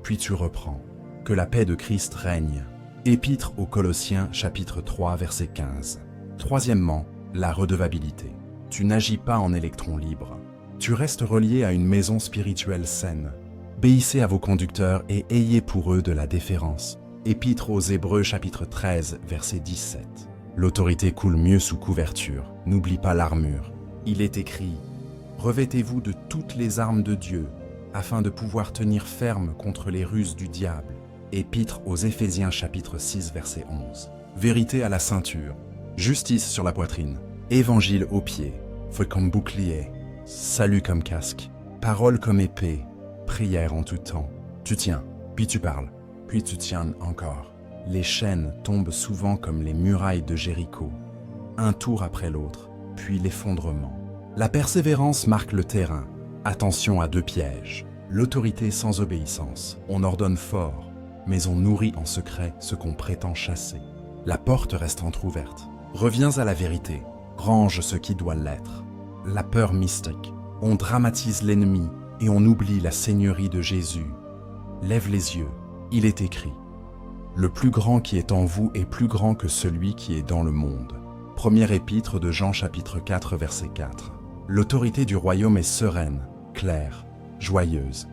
puis tu reprends. Que la paix de Christ règne. Épître aux Colossiens chapitre 3 verset 15. Troisièmement, la redevabilité. Tu n'agis pas en électron libre. Tu restes relié à une maison spirituelle saine. Obéissez à vos conducteurs et ayez pour eux de la déférence. Épître aux Hébreux chapitre 13 verset 17. L'autorité coule mieux sous couverture. N'oublie pas l'armure. Il est écrit, « Revêtez-vous de toutes les armes de Dieu, afin de pouvoir tenir ferme contre les ruses du diable. » Épître aux Éphésiens chapitre 6 verset 11. Vérité à la ceinture, justice sur la poitrine, évangile aux pieds, feu comme bouclier, salut comme casque, parole comme épée, prière en tout temps. Tu tiens, puis tu parles, puis tu tiens encore. Les chaînes tombent souvent comme les murailles de Jéricho, un tour après l'autre, puis l'effondrement. La persévérance marque le terrain. Attention à 2 pièges. L'autorité sans obéissance. On ordonne fort, mais on nourrit en secret ce qu'on prétend chasser. La porte reste entr'ouverte. Reviens à la vérité. Range ce qui doit l'être. La peur mystique. On dramatise l'ennemi et on oublie la seigneurie de Jésus. Lève les yeux. Il est écrit. Le plus grand qui est en vous est plus grand que celui qui est dans le monde. Première épître de Jean chapitre 4 verset 4. L'autorité du royaume est sereine, claire, joyeuse.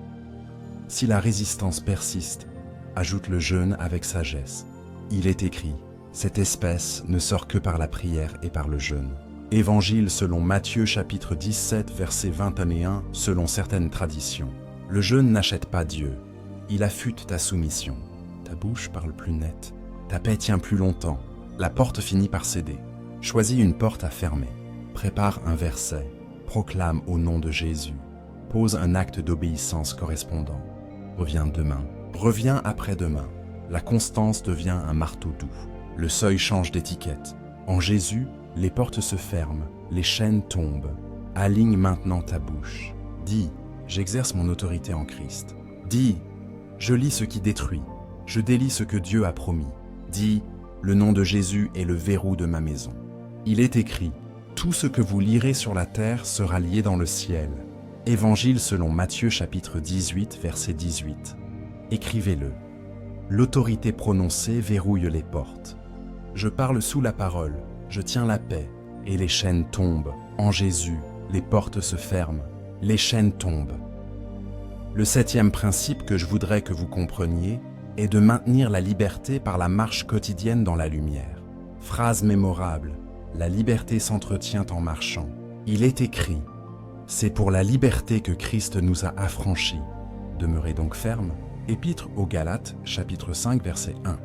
Si la résistance persiste, ajoute le jeûne avec sagesse. Il est écrit, cette espèce ne sort que par la prière et par le jeûne. Évangile selon Matthieu chapitre 17 verset 21 selon certaines traditions. Le jeûne n'achète pas Dieu, il affûte ta soumission. Ta bouche parle plus net, ta paix tient plus longtemps, la porte finit par céder. Choisis une porte à fermer, prépare un verset, proclame au nom de Jésus, pose un acte d'obéissance correspondant. Reviens demain, reviens après-demain. La constance devient un marteau doux. Le seuil change d'étiquette. En Jésus, les portes se ferment, les chaînes tombent. Aligne maintenant ta bouche. Dis, j'exerce mon autorité en Christ. Dis, je lis ce qui détruit. Je délie ce que Dieu a promis. Dis, le nom de Jésus est le verrou de ma maison. Il est écrit, tout ce que vous lirez sur la terre sera lié dans le ciel. Évangile selon Matthieu chapitre 18 verset 18. Écrivez-le. L'autorité prononcée verrouille les portes. Je parle sous la parole, je tiens la paix, et les chaînes tombent. En Jésus, les portes se ferment, les chaînes tombent. Le 7e principe que je voudrais que vous compreniez est de maintenir la liberté par la marche quotidienne dans la lumière. Phrase mémorable, la liberté s'entretient en marchant. Il est écrit, c'est pour la liberté que Christ nous a affranchis. Demeurez donc ferme. Épître aux Galates, chapitre 5, verset 1.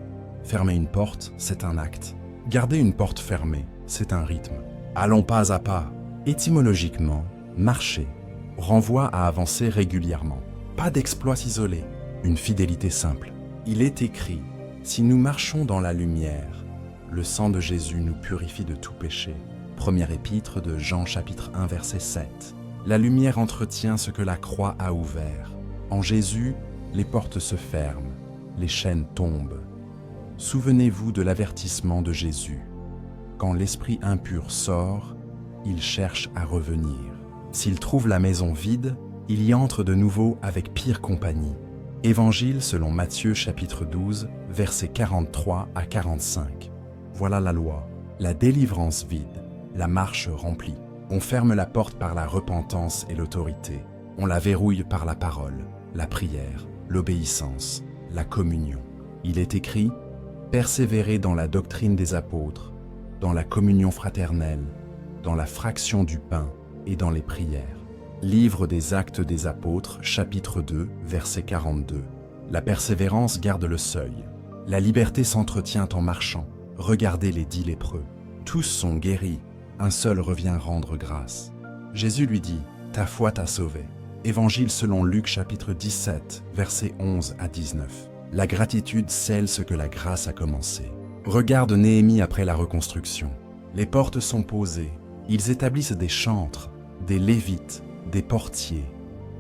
Fermer une porte, c'est un acte. Garder une porte fermée, c'est un rythme. Allons pas à pas. Étymologiquement, marcher renvoie à avancer régulièrement. Pas d'exploits isolés, une fidélité simple. Il est écrit, si nous marchons dans la lumière, le sang de Jésus nous purifie de tout péché. Première épître de Jean chapitre 1, verset 7. La lumière entretient ce que la croix a ouvert. En Jésus, les portes se ferment, les chaînes tombent. Souvenez-vous de l'avertissement de Jésus. Quand l'esprit impur sort, il cherche à revenir. S'il trouve la maison vide, il y entre de nouveau avec pire compagnie. Évangile selon Matthieu chapitre 12, versets 43 à 45. Voilà la loi, la délivrance vide, la marche remplie. On ferme la porte par la repentance et l'autorité. On la verrouille par la parole, la prière, l'obéissance, la communion. Il est écrit, persévérez dans la doctrine des apôtres, dans la communion fraternelle, dans la fraction du pain et dans les prières. Livre des Actes des Apôtres, chapitre 2, verset 42. La persévérance garde le seuil. La liberté s'entretient en marchant. Regardez les 10 lépreux. Tous sont guéris. Un seul revient rendre grâce. Jésus lui dit, ta foi t'a sauvé. Évangile selon Luc chapitre 17, versets 11 à 19. La gratitude scelle ce que la grâce a commencé. Regarde Néhémie après la reconstruction. Les portes sont posées. Ils établissent des chantres, des lévites, des portiers.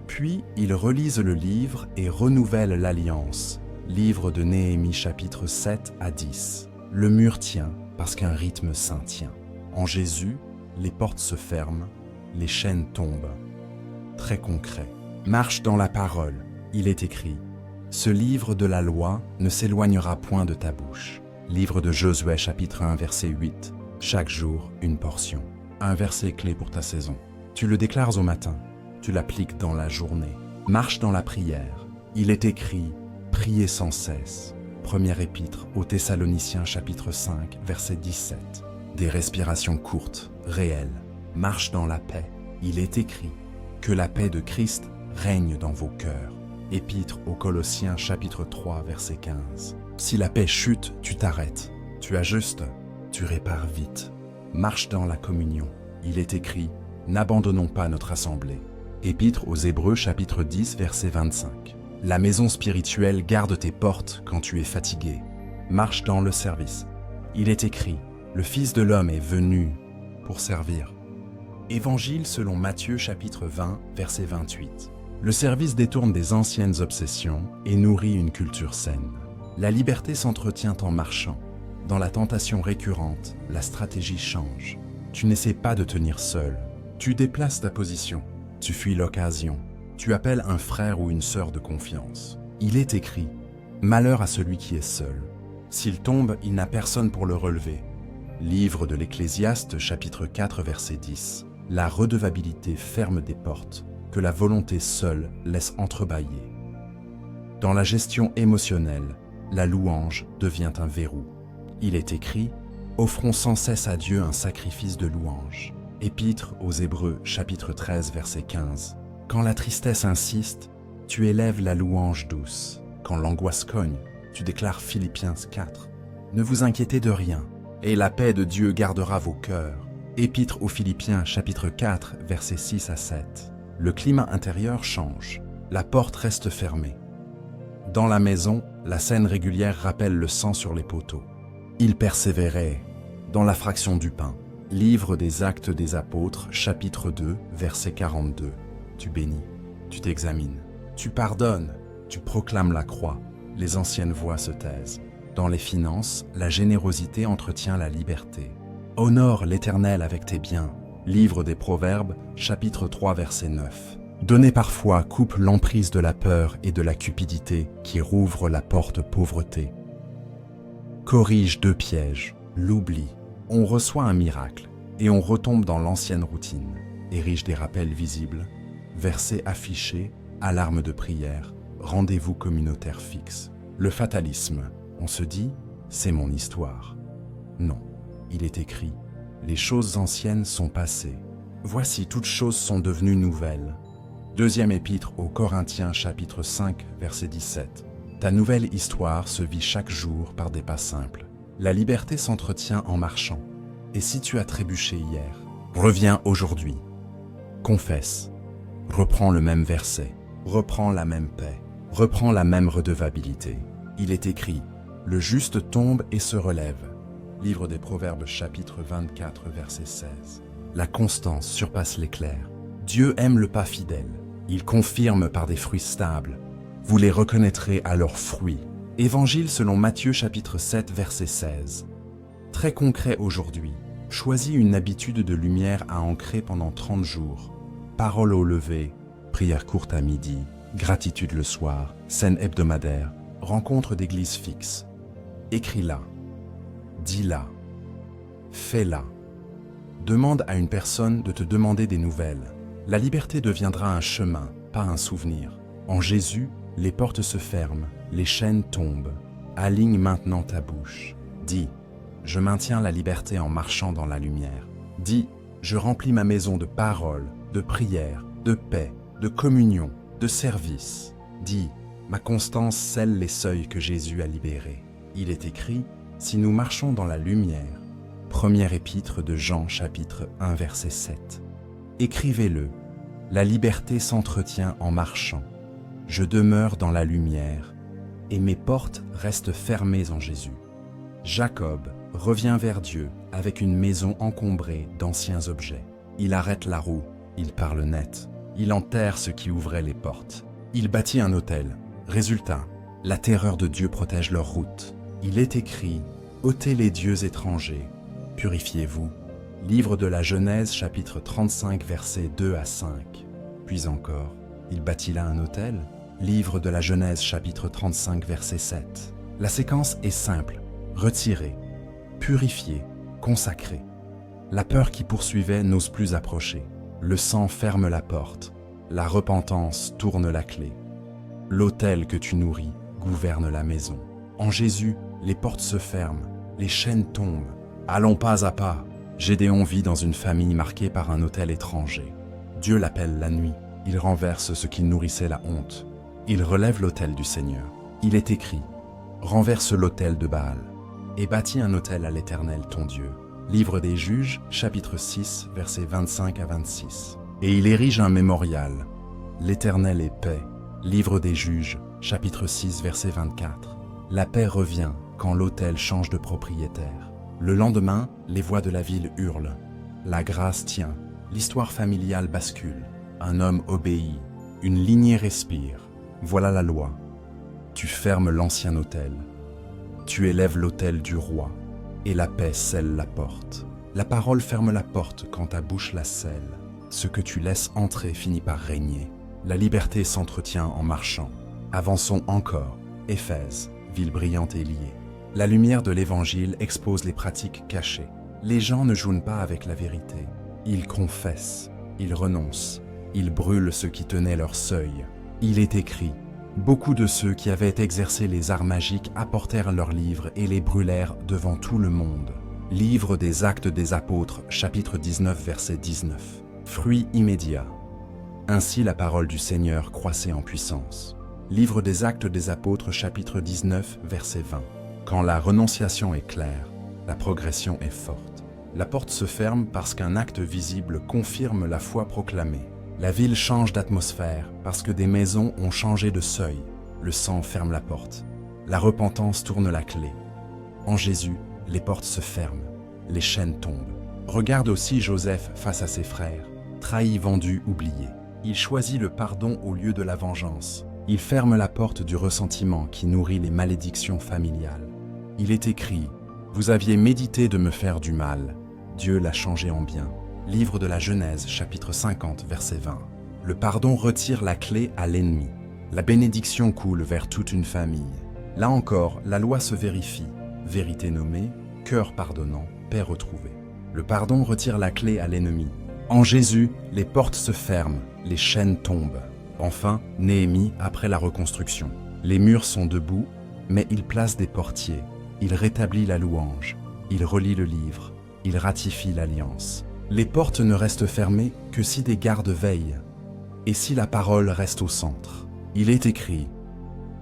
Puis ils relisent le livre et renouvellent l'alliance. Livre de Néhémie chapitre 7 à 10. Le mur tient parce qu'un rythme saint tient. En Jésus, les portes se ferment, les chaînes tombent. Très concret. Marche dans la parole, il est écrit. Ce livre de la loi ne s'éloignera point de ta bouche. Livre de Josué chapitre 1 verset 8. Chaque jour, une portion. Un verset clé pour ta saison. Tu le déclares au matin, tu l'appliques dans la journée. Marche dans la prière. Il est écrit, priez sans cesse. Première épître aux Thessaloniciens chapitre 5 verset 17. Des respirations courtes, réelles. Marche dans la paix. Il est écrit, que la paix de Christ règne dans vos cœurs. Épître aux Colossiens chapitre 3 verset 15. Si la paix chute, tu t'arrêtes. Tu ajustes, tu répares vite. Marche dans la communion. Il est écrit, n'abandonnons pas notre assemblée. Épître aux Hébreux chapitre 10 verset 25. La maison spirituelle garde tes portes quand tu es fatigué. Marche dans le service. Il est écrit, le Fils de l'homme est venu pour servir. Évangile selon Matthieu chapitre 20 verset 28. Le service détourne des anciennes obsessions et nourrit une culture saine. La liberté s'entretient en marchant. Dans la tentation récurrente, la stratégie change. Tu n'essaies pas de tenir seul. Tu déplaces ta position. Tu fuis l'occasion. Tu appelles un frère ou une sœur de confiance. Il est écrit, malheur à celui qui est seul. S'il tombe, il n'a personne pour le relever. Livre de l'Ecclésiaste, chapitre 4, verset 10. La redevabilité ferme des portes que la volonté seule laisse entrebâiller. Dans la gestion émotionnelle, la louange devient un verrou. Il est écrit, offrons sans cesse à Dieu un sacrifice de louange. Épître aux Hébreux, chapitre 13, verset 15. Quand la tristesse insiste, tu élèves la louange douce. Quand l'angoisse cogne, tu déclares Philippiens 4. Ne vous inquiétez de rien, et la paix de Dieu gardera vos cœurs. Épître aux Philippiens, chapitre 4, versets 6 à 7. Le climat intérieur change, la porte reste fermée. Dans la maison, la scène régulière rappelle le sang sur les poteaux. Il persévérait dans la fraction du pain. Livre des Actes des Apôtres, chapitre 2, verset 42. Tu bénis, tu t'examines, tu pardonnes, tu proclames la croix. Les anciennes voix se taisent. Dans les finances, la générosité entretient la liberté. Honore l'Éternel avec tes biens. Livre des Proverbes, chapitre 3, verset 9. Donner parfois coupe l'emprise de la peur et de la cupidité qui rouvre la porte pauvreté. Corrige 2 pièges, l'oubli. On reçoit un miracle et on retombe dans l'ancienne routine. Érige des rappels visibles, versets affichés, alarme de prière, rendez-vous communautaire fixe. Le fatalisme, on se dit, c'est mon histoire. Non, il est écrit, les choses anciennes sont passées. Voici toutes choses sont devenues nouvelles. Deuxième épître aux Corinthiens chapitre 5 verset 17. Ta nouvelle histoire se vit chaque jour par des pas simples. La liberté s'entretient en marchant. Et si tu as trébuché hier, reviens aujourd'hui. Confesse. Reprends le même verset. Reprends la même paix. Reprends la même redevabilité. Il est écrit, le juste tombe et se relève. Livre des Proverbes chapitre 24 verset 16. La constance surpasse l'éclair. Dieu aime le pas fidèle. Il confirme par des fruits stables. Vous les reconnaîtrez à leurs fruits. Évangile selon Matthieu chapitre 7 verset 16. Très concret aujourd'hui. Choisis une habitude de lumière à ancrer pendant 30 jours. Parole au lever, prière courte à midi, gratitude le soir, scène hebdomadaire, rencontre d'église fixe. Écris-la. Dis-la. Fais-la. Demande à une personne de te demander des nouvelles. La liberté deviendra un chemin, pas un souvenir. En Jésus, les portes se ferment, les chaînes tombent. Aligne maintenant ta bouche. Dis, je maintiens la liberté en marchant dans la lumière. Dis, je remplis ma maison de paroles, de prières, de paix, de communion, de service. Dis, ma constance scelle les seuils que Jésus a libérés. Il est écrit, si nous marchons dans la lumière. Première épître de Jean chapitre 1 verset 7. Écrivez-le, la liberté s'entretient en marchant. Je demeure dans la lumière, et mes portes restent fermées en Jésus. Jacob revient vers Dieu avec une maison encombrée d'anciens objets. Il arrête la roue, il parle net, il enterre ce qui ouvrait les portes. Il bâtit un autel. Résultat, la terreur de Dieu protège leur route. Il est écrit, ôtez les dieux étrangers, purifiez-vous. Livre de la Genèse chapitre 35 versets 2 à 5. Puis encore, il bâtit là un autel. Livre de la Genèse chapitre 35 verset 7. La séquence est simple, retirer, purifier, consacrer. La peur qui poursuivait n'ose plus approcher. Le sang ferme la porte. La repentance tourne la clé. L'autel que tu nourris gouverne la maison. En Jésus, les portes se ferment, les chaînes tombent. Allons pas à pas. Gédéon vit dans une famille marquée par un autel étranger. Dieu l'appelle la nuit. Il renverse ce qui nourrissait la honte. Il relève l'autel du Seigneur. Il est écrit, renverse l'autel de Baal et bâtis un autel à l'Éternel ton Dieu. Livre des Juges, chapitre 6, versets 25 à 26. Et il érige un mémorial. L'Éternel est paix. Livre des Juges, chapitre 6, verset 24. La paix revient quand l'autel change de propriétaire. Le lendemain, les voix de la ville hurlent. La grâce tient. L'histoire familiale bascule. Un homme obéit. Une lignée respire. Voilà la loi. Tu fermes l'ancien autel. Tu élèves l'autel du roi. Et la paix scelle la porte. La parole ferme la porte quand ta bouche la scelle. Ce que tu laisses entrer finit par régner. La liberté s'entretient en marchant. Avançons encore. Éphèse, ville brillante et liée. La lumière de l'Évangile expose les pratiques cachées. Les gens ne jouent pas avec la vérité. Ils confessent, ils renoncent, ils brûlent ce qui tenait leur seuil. Il est écrit, beaucoup de ceux qui avaient exercé les arts magiques apportèrent leurs livres et les brûlèrent devant tout le monde. Livre des Actes des Apôtres, chapitre 19, verset 19. Fruit immédiat. Ainsi la parole du Seigneur croissait en puissance. Livre des Actes des Apôtres, chapitre 19, verset 20. Quand la renonciation est claire, la progression est forte. La porte se ferme parce qu'un acte visible confirme la foi proclamée. La ville change d'atmosphère parce que des maisons ont changé de seuil. Le sang ferme la porte. La repentance tourne la clé. En Jésus, les portes se ferment. Les chaînes tombent. Regarde aussi Joseph face à ses frères. Trahi, vendu, oublié. Il choisit le pardon au lieu de la vengeance. Il ferme la porte du ressentiment qui nourrit les malédictions familiales. Il est écrit, « Vous aviez médité de me faire du mal. Dieu l'a changé en bien. » Livre de la Genèse, chapitre 50, verset 20. Le pardon retire la clé à l'ennemi. La bénédiction coule vers toute une famille. Là encore, la loi se vérifie. Vérité nommée, cœur pardonnant, paix retrouvée. Le pardon retire la clé à l'ennemi. En Jésus, les portes se ferment, les chaînes tombent. Enfin, Néhémie après la reconstruction. Les murs sont debout, mais il place des portiers. Il rétablit la louange. Il relit le livre. Il ratifie l'alliance. Les portes ne restent fermées que si des gardes veillent, et si la parole reste au centre. Il est écrit: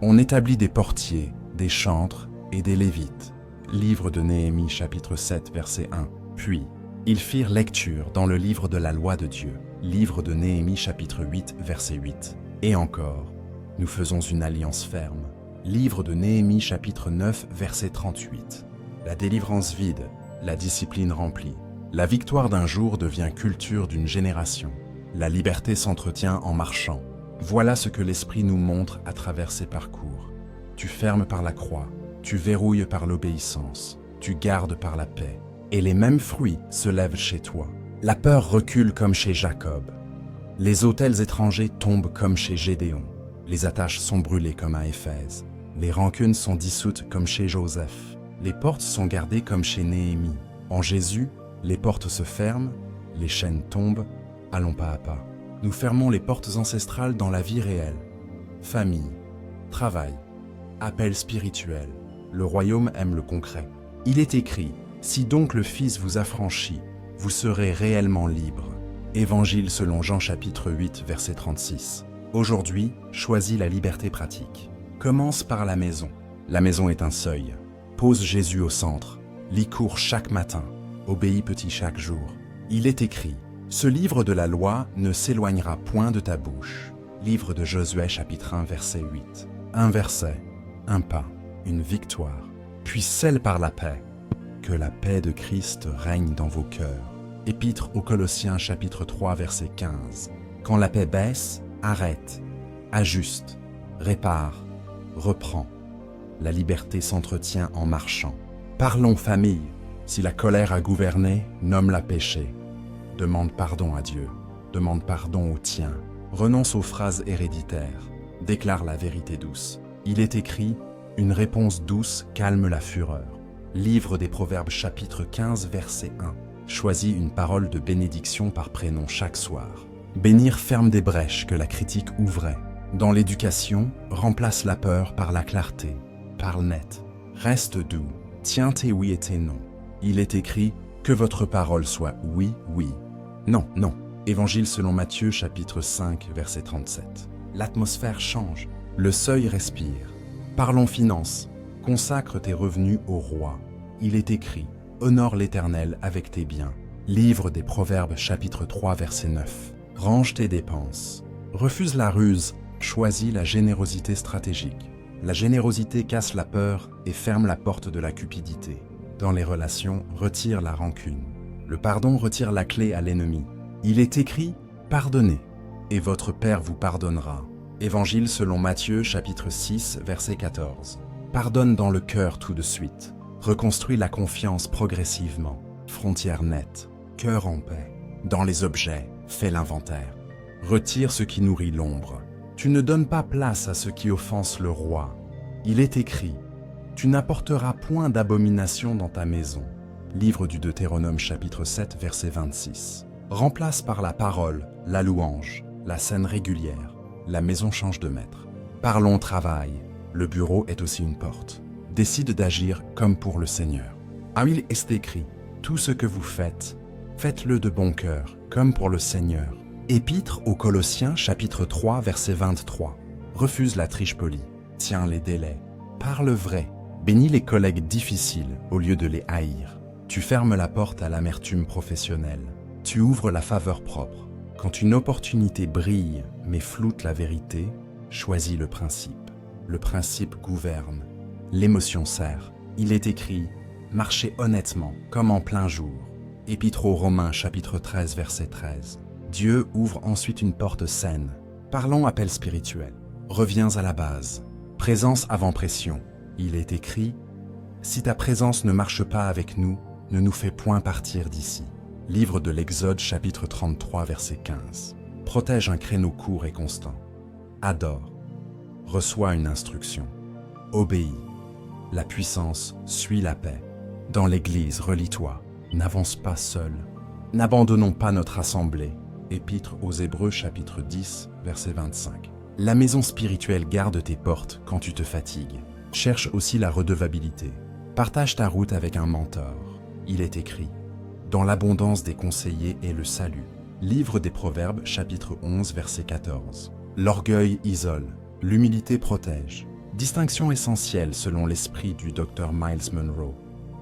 on établit des portiers, des chantres et des lévites. Livre de Néhémie chapitre 7 verset 1. Puis, ils firent lecture dans le livre de la loi de Dieu. Livre de Néhémie chapitre 8 verset 8. Et encore, nous faisons une alliance ferme. Livre de Néhémie chapitre 9 verset 38. La délivrance vide, la discipline remplie. La victoire d'un jour devient culture d'une génération. La liberté s'entretient en marchant. Voilà ce que l'Esprit nous montre à travers ses parcours. Tu fermes par la croix, tu verrouilles par l'obéissance, tu gardes par la paix. Et les mêmes fruits se lèvent chez toi. La peur recule comme chez Jacob. Les autels étrangers tombent comme chez Gédéon. Les attaches sont brûlées comme à Éphèse. Les rancunes sont dissoutes comme chez Joseph. Les portes sont gardées comme chez Néhémie. En Jésus, les portes se ferment, les chaînes tombent, allons pas à pas. Nous fermons les portes ancestrales dans la vie réelle. Famille, travail, appel spirituel. Le royaume aime le concret. Il est écrit: si donc le Fils vous affranchit, vous serez réellement libre. Évangile selon Jean chapitre 8 verset 36. Aujourd'hui, choisis la liberté pratique. Commence par la maison. La maison est un seuil. Pose Jésus au centre. Lis court chaque matin. Obéis petit chaque jour. Il est écrit: ce livre de la loi ne s'éloignera point de ta bouche. Livre de Josué chapitre 1 verset 8. Un verset, un pas, une victoire, puis celle par la paix. Que la paix de Christ règne dans vos cœurs. Épître aux Colossiens chapitre 3 verset 15. Quand la paix baisse, arrête, ajuste, répare, reprend. La liberté s'entretient en marchant. Parlons famille. Si la colère a gouverné, nomme-la péché. Demande pardon à Dieu. Demande pardon au tien. Renonce aux phrases héréditaires. Déclare la vérité douce. Il est écrit: une réponse douce calme la fureur. Livre des Proverbes chapitre 15 verset 1. Choisis une parole de bénédiction par prénom chaque soir. Bénir ferme des brèches que la critique ouvrait. Dans l'éducation, remplace la peur par la clarté. Parle net. Reste doux. Tiens tes oui et tes non. Il est écrit: que votre parole soit oui, oui. Non, non. Évangile selon Matthieu chapitre 5 verset 37. L'atmosphère change. Le seuil respire. Parlons finances. Consacre tes revenus au roi. Il est écrit: honore l'Éternel avec tes biens. Livre des Proverbes chapitre 3 verset 9. Range tes dépenses. Refuse la ruse. Choisis la générosité stratégique. La générosité casse la peur et ferme la porte de la cupidité. Dans les relations, retire la rancune. Le pardon retire la clé à l'ennemi. Il est écrit: pardonnez, et votre Père vous pardonnera. Évangile selon Matthieu chapitre 6 verset 14. Pardonne dans le cœur tout de suite. Reconstruis la confiance progressivement. Frontières nettes, cœur en paix. Dans les objets, fais l'inventaire. Retire ce qui nourrit l'ombre. Tu ne donnes pas place à ce qui offense le roi. Il est écrit: tu n'apporteras point d'abomination dans ta maison. Livre du Deutéronome chapitre 7 verset 26. Remplace par la parole, la louange, la scène régulière. La maison change de maître. Parlons travail. Le bureau est aussi une porte. Décide d'agir comme pour le Seigneur. Il est écrit: tout ce que vous faites, faites-le de bon cœur, comme pour le Seigneur. Épître aux Colossiens chapitre 3 verset 23. Refuse la triche polie. Tiens les délais. Parle vrai. Bénis les collègues difficiles au lieu de les haïr. Tu fermes la porte à l'amertume professionnelle. Tu ouvres la faveur propre. Quand une opportunité brille mais floute la vérité, choisis le principe. Le principe gouverne. L'émotion sert. Il est écrit: marchez honnêtement, comme en plein jour. Épître aux Romains chapitre 13 verset 13. Dieu ouvre ensuite une porte saine. Parlons appel spirituel. Reviens à la base. Présence avant pression. Il est écrit: si ta présence ne marche pas avec nous, ne nous fais point partir d'ici. Livre de l'Exode chapitre 33 verset 15. Protège un créneau court et constant. Adore. Reçois une instruction. Obéis. La puissance suit la paix. Dans l'Église, relie-toi. N'avance pas seul. N'abandonnons pas notre assemblée. Épître aux Hébreux chapitre 10, verset 25. La maison spirituelle garde tes portes quand tu te fatigues. Cherche aussi la redevabilité. Partage ta route avec un mentor. Il est écrit « Dans l'abondance des conseillers est le salut ». Livre des Proverbes chapitre 11, verset 14. L'orgueil isole, l'humilité protège. Distinction essentielle selon l'esprit du Dr Miles Monroe.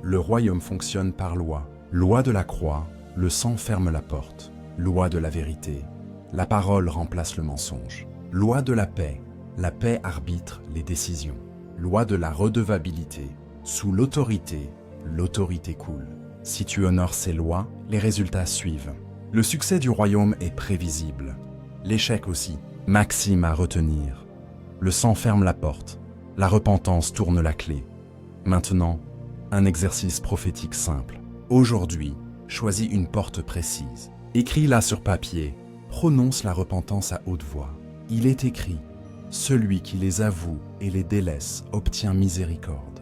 Le royaume fonctionne par loi. Loi de la croix, le sang ferme la porte. Loi de la vérité, la parole remplace le mensonge. Loi de la paix arbitre les décisions. Loi de la redevabilité, sous l'autorité, l'autorité coule. Si tu honores ces lois, les résultats suivent. Le succès du royaume est prévisible. L'échec aussi. Maxime à retenir. Le sang ferme la porte. La repentance tourne la clé. Maintenant, un exercice prophétique simple. Aujourd'hui, choisis une porte précise. Écris-la sur papier. Prononce la repentance à haute voix. Il est écrit « Celui qui les avoue et les délaisse obtient miséricorde ».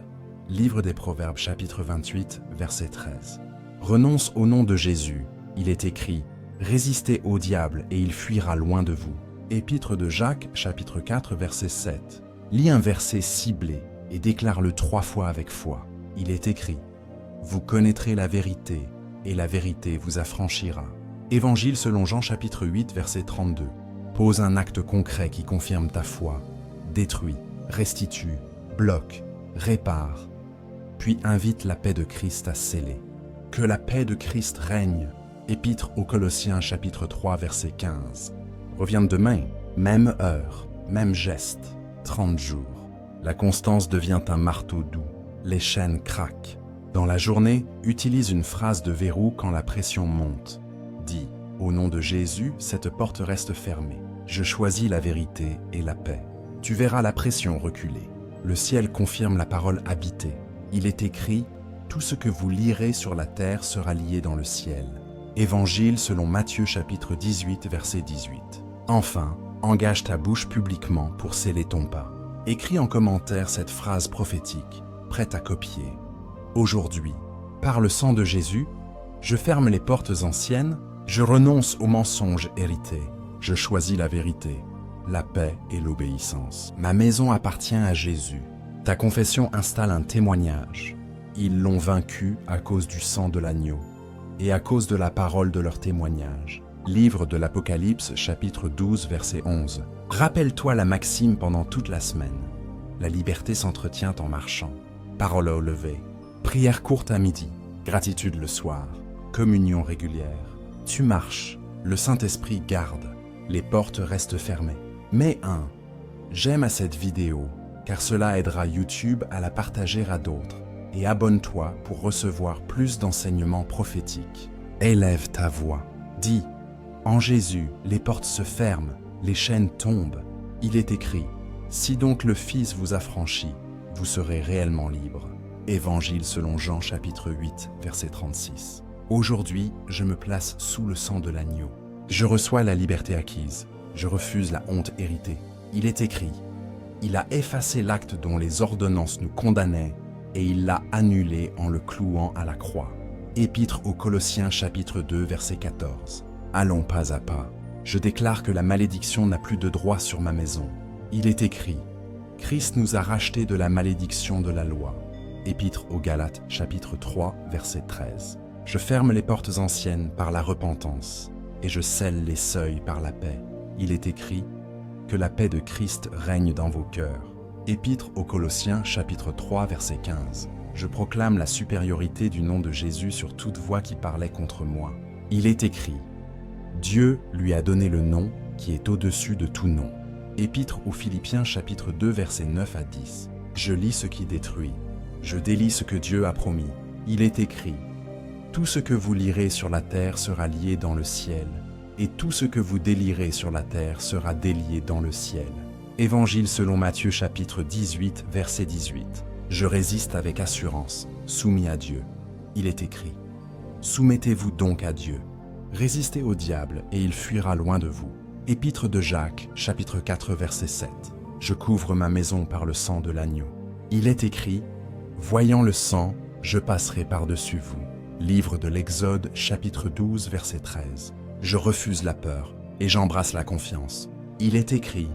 Livre des Proverbes chapitre 28, verset 13. Renonce au nom de Jésus. Il est écrit « Résistez au diable et il fuira loin de vous ». Épître de Jacques chapitre 4, verset 7. Lis un verset ciblé et déclare-le 3 fois avec foi. Il est écrit « Vous connaîtrez la vérité et la vérité vous affranchira ». Évangile selon Jean chapitre 8, verset 32. Pose un acte concret qui confirme ta foi. Détruis, restitue, bloque, répare. Puis invite la paix de Christ à sceller. Que la paix de Christ règne. Épître aux Colossiens chapitre 3, verset 15. Reviens demain, même heure, même geste, 30 jours. La constance devient un marteau doux. Les chaînes craquent. Dans la journée, utilise une phrase de verrou quand la pression monte. Dis, au nom de Jésus, cette porte reste fermée. Je choisis la vérité et la paix. Tu verras la pression reculer. Le ciel confirme la parole habitée. Il est écrit, tout ce que vous lirez sur la terre sera lié dans le ciel. Évangile selon Matthieu chapitre 18, verset 18. Enfin, engage ta bouche publiquement pour sceller ton pas. Écris en commentaire cette phrase prophétique, prête à copier. Aujourd'hui, par le sang de Jésus, je ferme les portes anciennes. Je renonce aux mensonges hérités. Je choisis la vérité, la paix et l'obéissance. Ma maison appartient à Jésus. Ta confession installe un témoignage. Ils l'ont vaincu à cause du sang de l'agneau et à cause de la parole de leur témoignage. Livre de l'Apocalypse, chapitre 12, verset 11. Rappelle-toi la maxime pendant toute la semaine. La liberté s'entretient en marchant. Parole au lever. Prière courte à midi. Gratitude le soir. Communion régulière. Tu marches, le Saint-Esprit garde, les portes restent fermées. Mais j'aime à cette vidéo, car cela aidera YouTube à la partager à d'autres. Et abonne-toi pour recevoir plus d'enseignements prophétiques. Élève ta voix. Dis, en Jésus, les portes se ferment, les chaînes tombent. Il est écrit, si donc le Fils vous affranchit, vous serez réellement libre. Évangile selon Jean chapitre 8, verset 36. Aujourd'hui, je me place sous le sang de l'agneau. Je reçois la liberté acquise. Je refuse la honte héritée. Il est écrit, il a effacé l'acte dont les ordonnances nous condamnaient et il l'a annulé en le clouant à la croix. Épître aux Colossiens chapitre 2, verset 14. Allons pas à pas. Je déclare que la malédiction n'a plus de droit sur ma maison. Il est écrit, Christ nous a rachetés de la malédiction de la loi. Épître aux Galates chapitre 3, verset 13. Je ferme les portes anciennes par la repentance et je scelle les seuils par la paix. Il est écrit que la paix de Christ règne dans vos cœurs. Épître aux Colossiens chapitre 3 verset 15. Je proclame la supériorité du nom de Jésus sur toute voix qui parlait contre moi. Il est écrit, Dieu lui a donné le nom qui est au-dessus de tout nom. Épître aux Philippiens chapitre 2 versets 9 à 10. Je lis ce qui détruit. Je délie ce que Dieu a promis. Il est écrit, tout ce que vous lirez sur la terre sera lié dans le ciel, et tout ce que vous délirez sur la terre sera délié dans le ciel. Évangile selon Matthieu chapitre 18, verset 18. Je résiste avec assurance, soumis à Dieu. Il est écrit, soumettez-vous donc à Dieu. Résistez au diable, et il fuira loin de vous. Épître de Jacques, chapitre 4, verset 7. Je couvre ma maison par le sang de l'agneau. Il est écrit, voyant le sang, je passerai par-dessus vous. Livre de l'Exode, chapitre 12, verset 13. Je refuse la peur et j'embrasse la confiance. Il est écrit,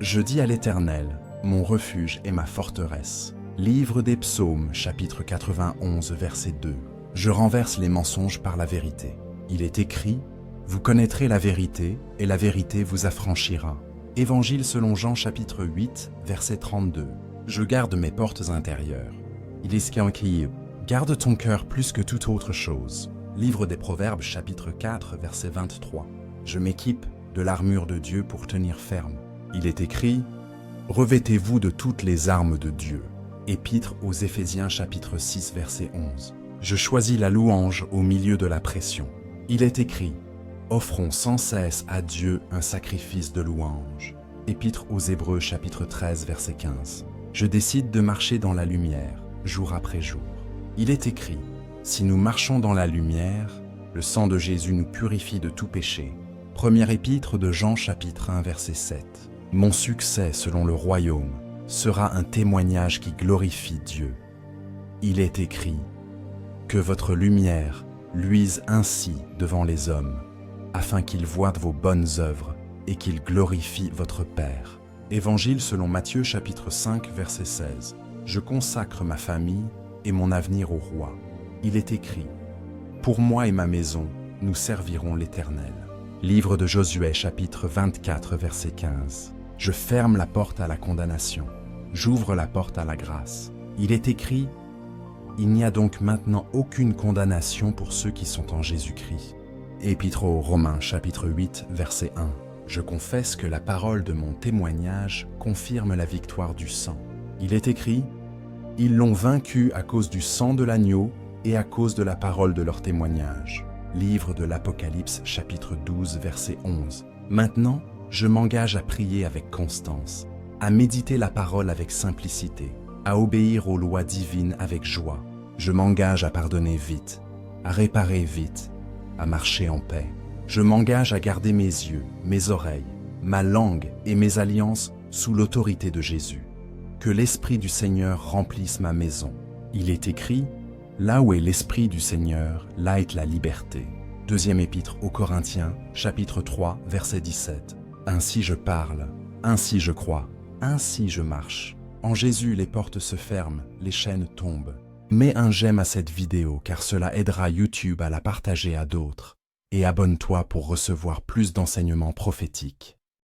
je dis à l'Éternel, mon refuge et ma forteresse. Livre des Psaumes, chapitre 91, verset 2. Je renverse les mensonges par la vérité. Il est écrit, vous connaîtrez la vérité et la vérité vous affranchira. Évangile selon Jean, chapitre 8, verset 32. Je garde mes portes intérieures. Il est écrit, garde ton cœur plus que toute autre chose. Livre des Proverbes, chapitre 4, verset 23. Je m'équipe de l'armure de Dieu pour tenir ferme. Il est écrit, revêtez-vous de toutes les armes de Dieu. Épître aux Éphésiens, chapitre 6, verset 11. Je choisis la louange au milieu de la pression. Il est écrit, offrons sans cesse à Dieu un sacrifice de louange. Épître aux Hébreux, chapitre 13, verset 15. Je décide de marcher dans la lumière, jour après jour. Il est écrit, si nous marchons dans la lumière, le sang de Jésus nous purifie de tout péché. Première épître de Jean, chapitre 1, verset 7. Mon succès, selon le royaume, sera un témoignage qui glorifie Dieu. Il est écrit, que votre lumière luise ainsi devant les hommes, afin qu'ils voient vos bonnes œuvres et qu'ils glorifient votre Père. Évangile selon Matthieu, chapitre 5, verset 16. Je consacre ma famille et mon avenir au roi. Il est écrit, pour moi et ma maison, nous servirons l'Éternel. Livre de Josué, chapitre 24, verset 15. Je ferme la porte à la condamnation, j'ouvre la porte à la grâce. Il est écrit, il n'y a donc maintenant aucune condamnation pour ceux qui sont en Jésus-Christ. Épître aux Romains, chapitre 8, verset 1. Je confesse que la parole de mon témoignage confirme la victoire du sang. Il est écrit, ils l'ont vaincu à cause du sang de l'agneau et à cause de la parole de leur témoignage. Livre de l'Apocalypse, chapitre 12, verset 11. Maintenant, je m'engage à prier avec constance, à méditer la parole avec simplicité, à obéir aux lois divines avec joie. Je m'engage à pardonner vite, à réparer vite, à marcher en paix. Je m'engage à garder mes yeux, mes oreilles, ma langue et mes alliances sous l'autorité de Jésus. Que l'Esprit du Seigneur remplisse ma maison. Il est écrit, là où est l'Esprit du Seigneur, là est la liberté. Deuxième épître aux Corinthiens, chapitre 3, verset 17. Ainsi je parle, ainsi je crois, ainsi je marche. En Jésus, les portes se ferment, les chaînes tombent. Mets un j'aime à cette vidéo car cela aidera YouTube à la partager à d'autres. Et abonne-toi pour recevoir plus d'enseignements prophétiques.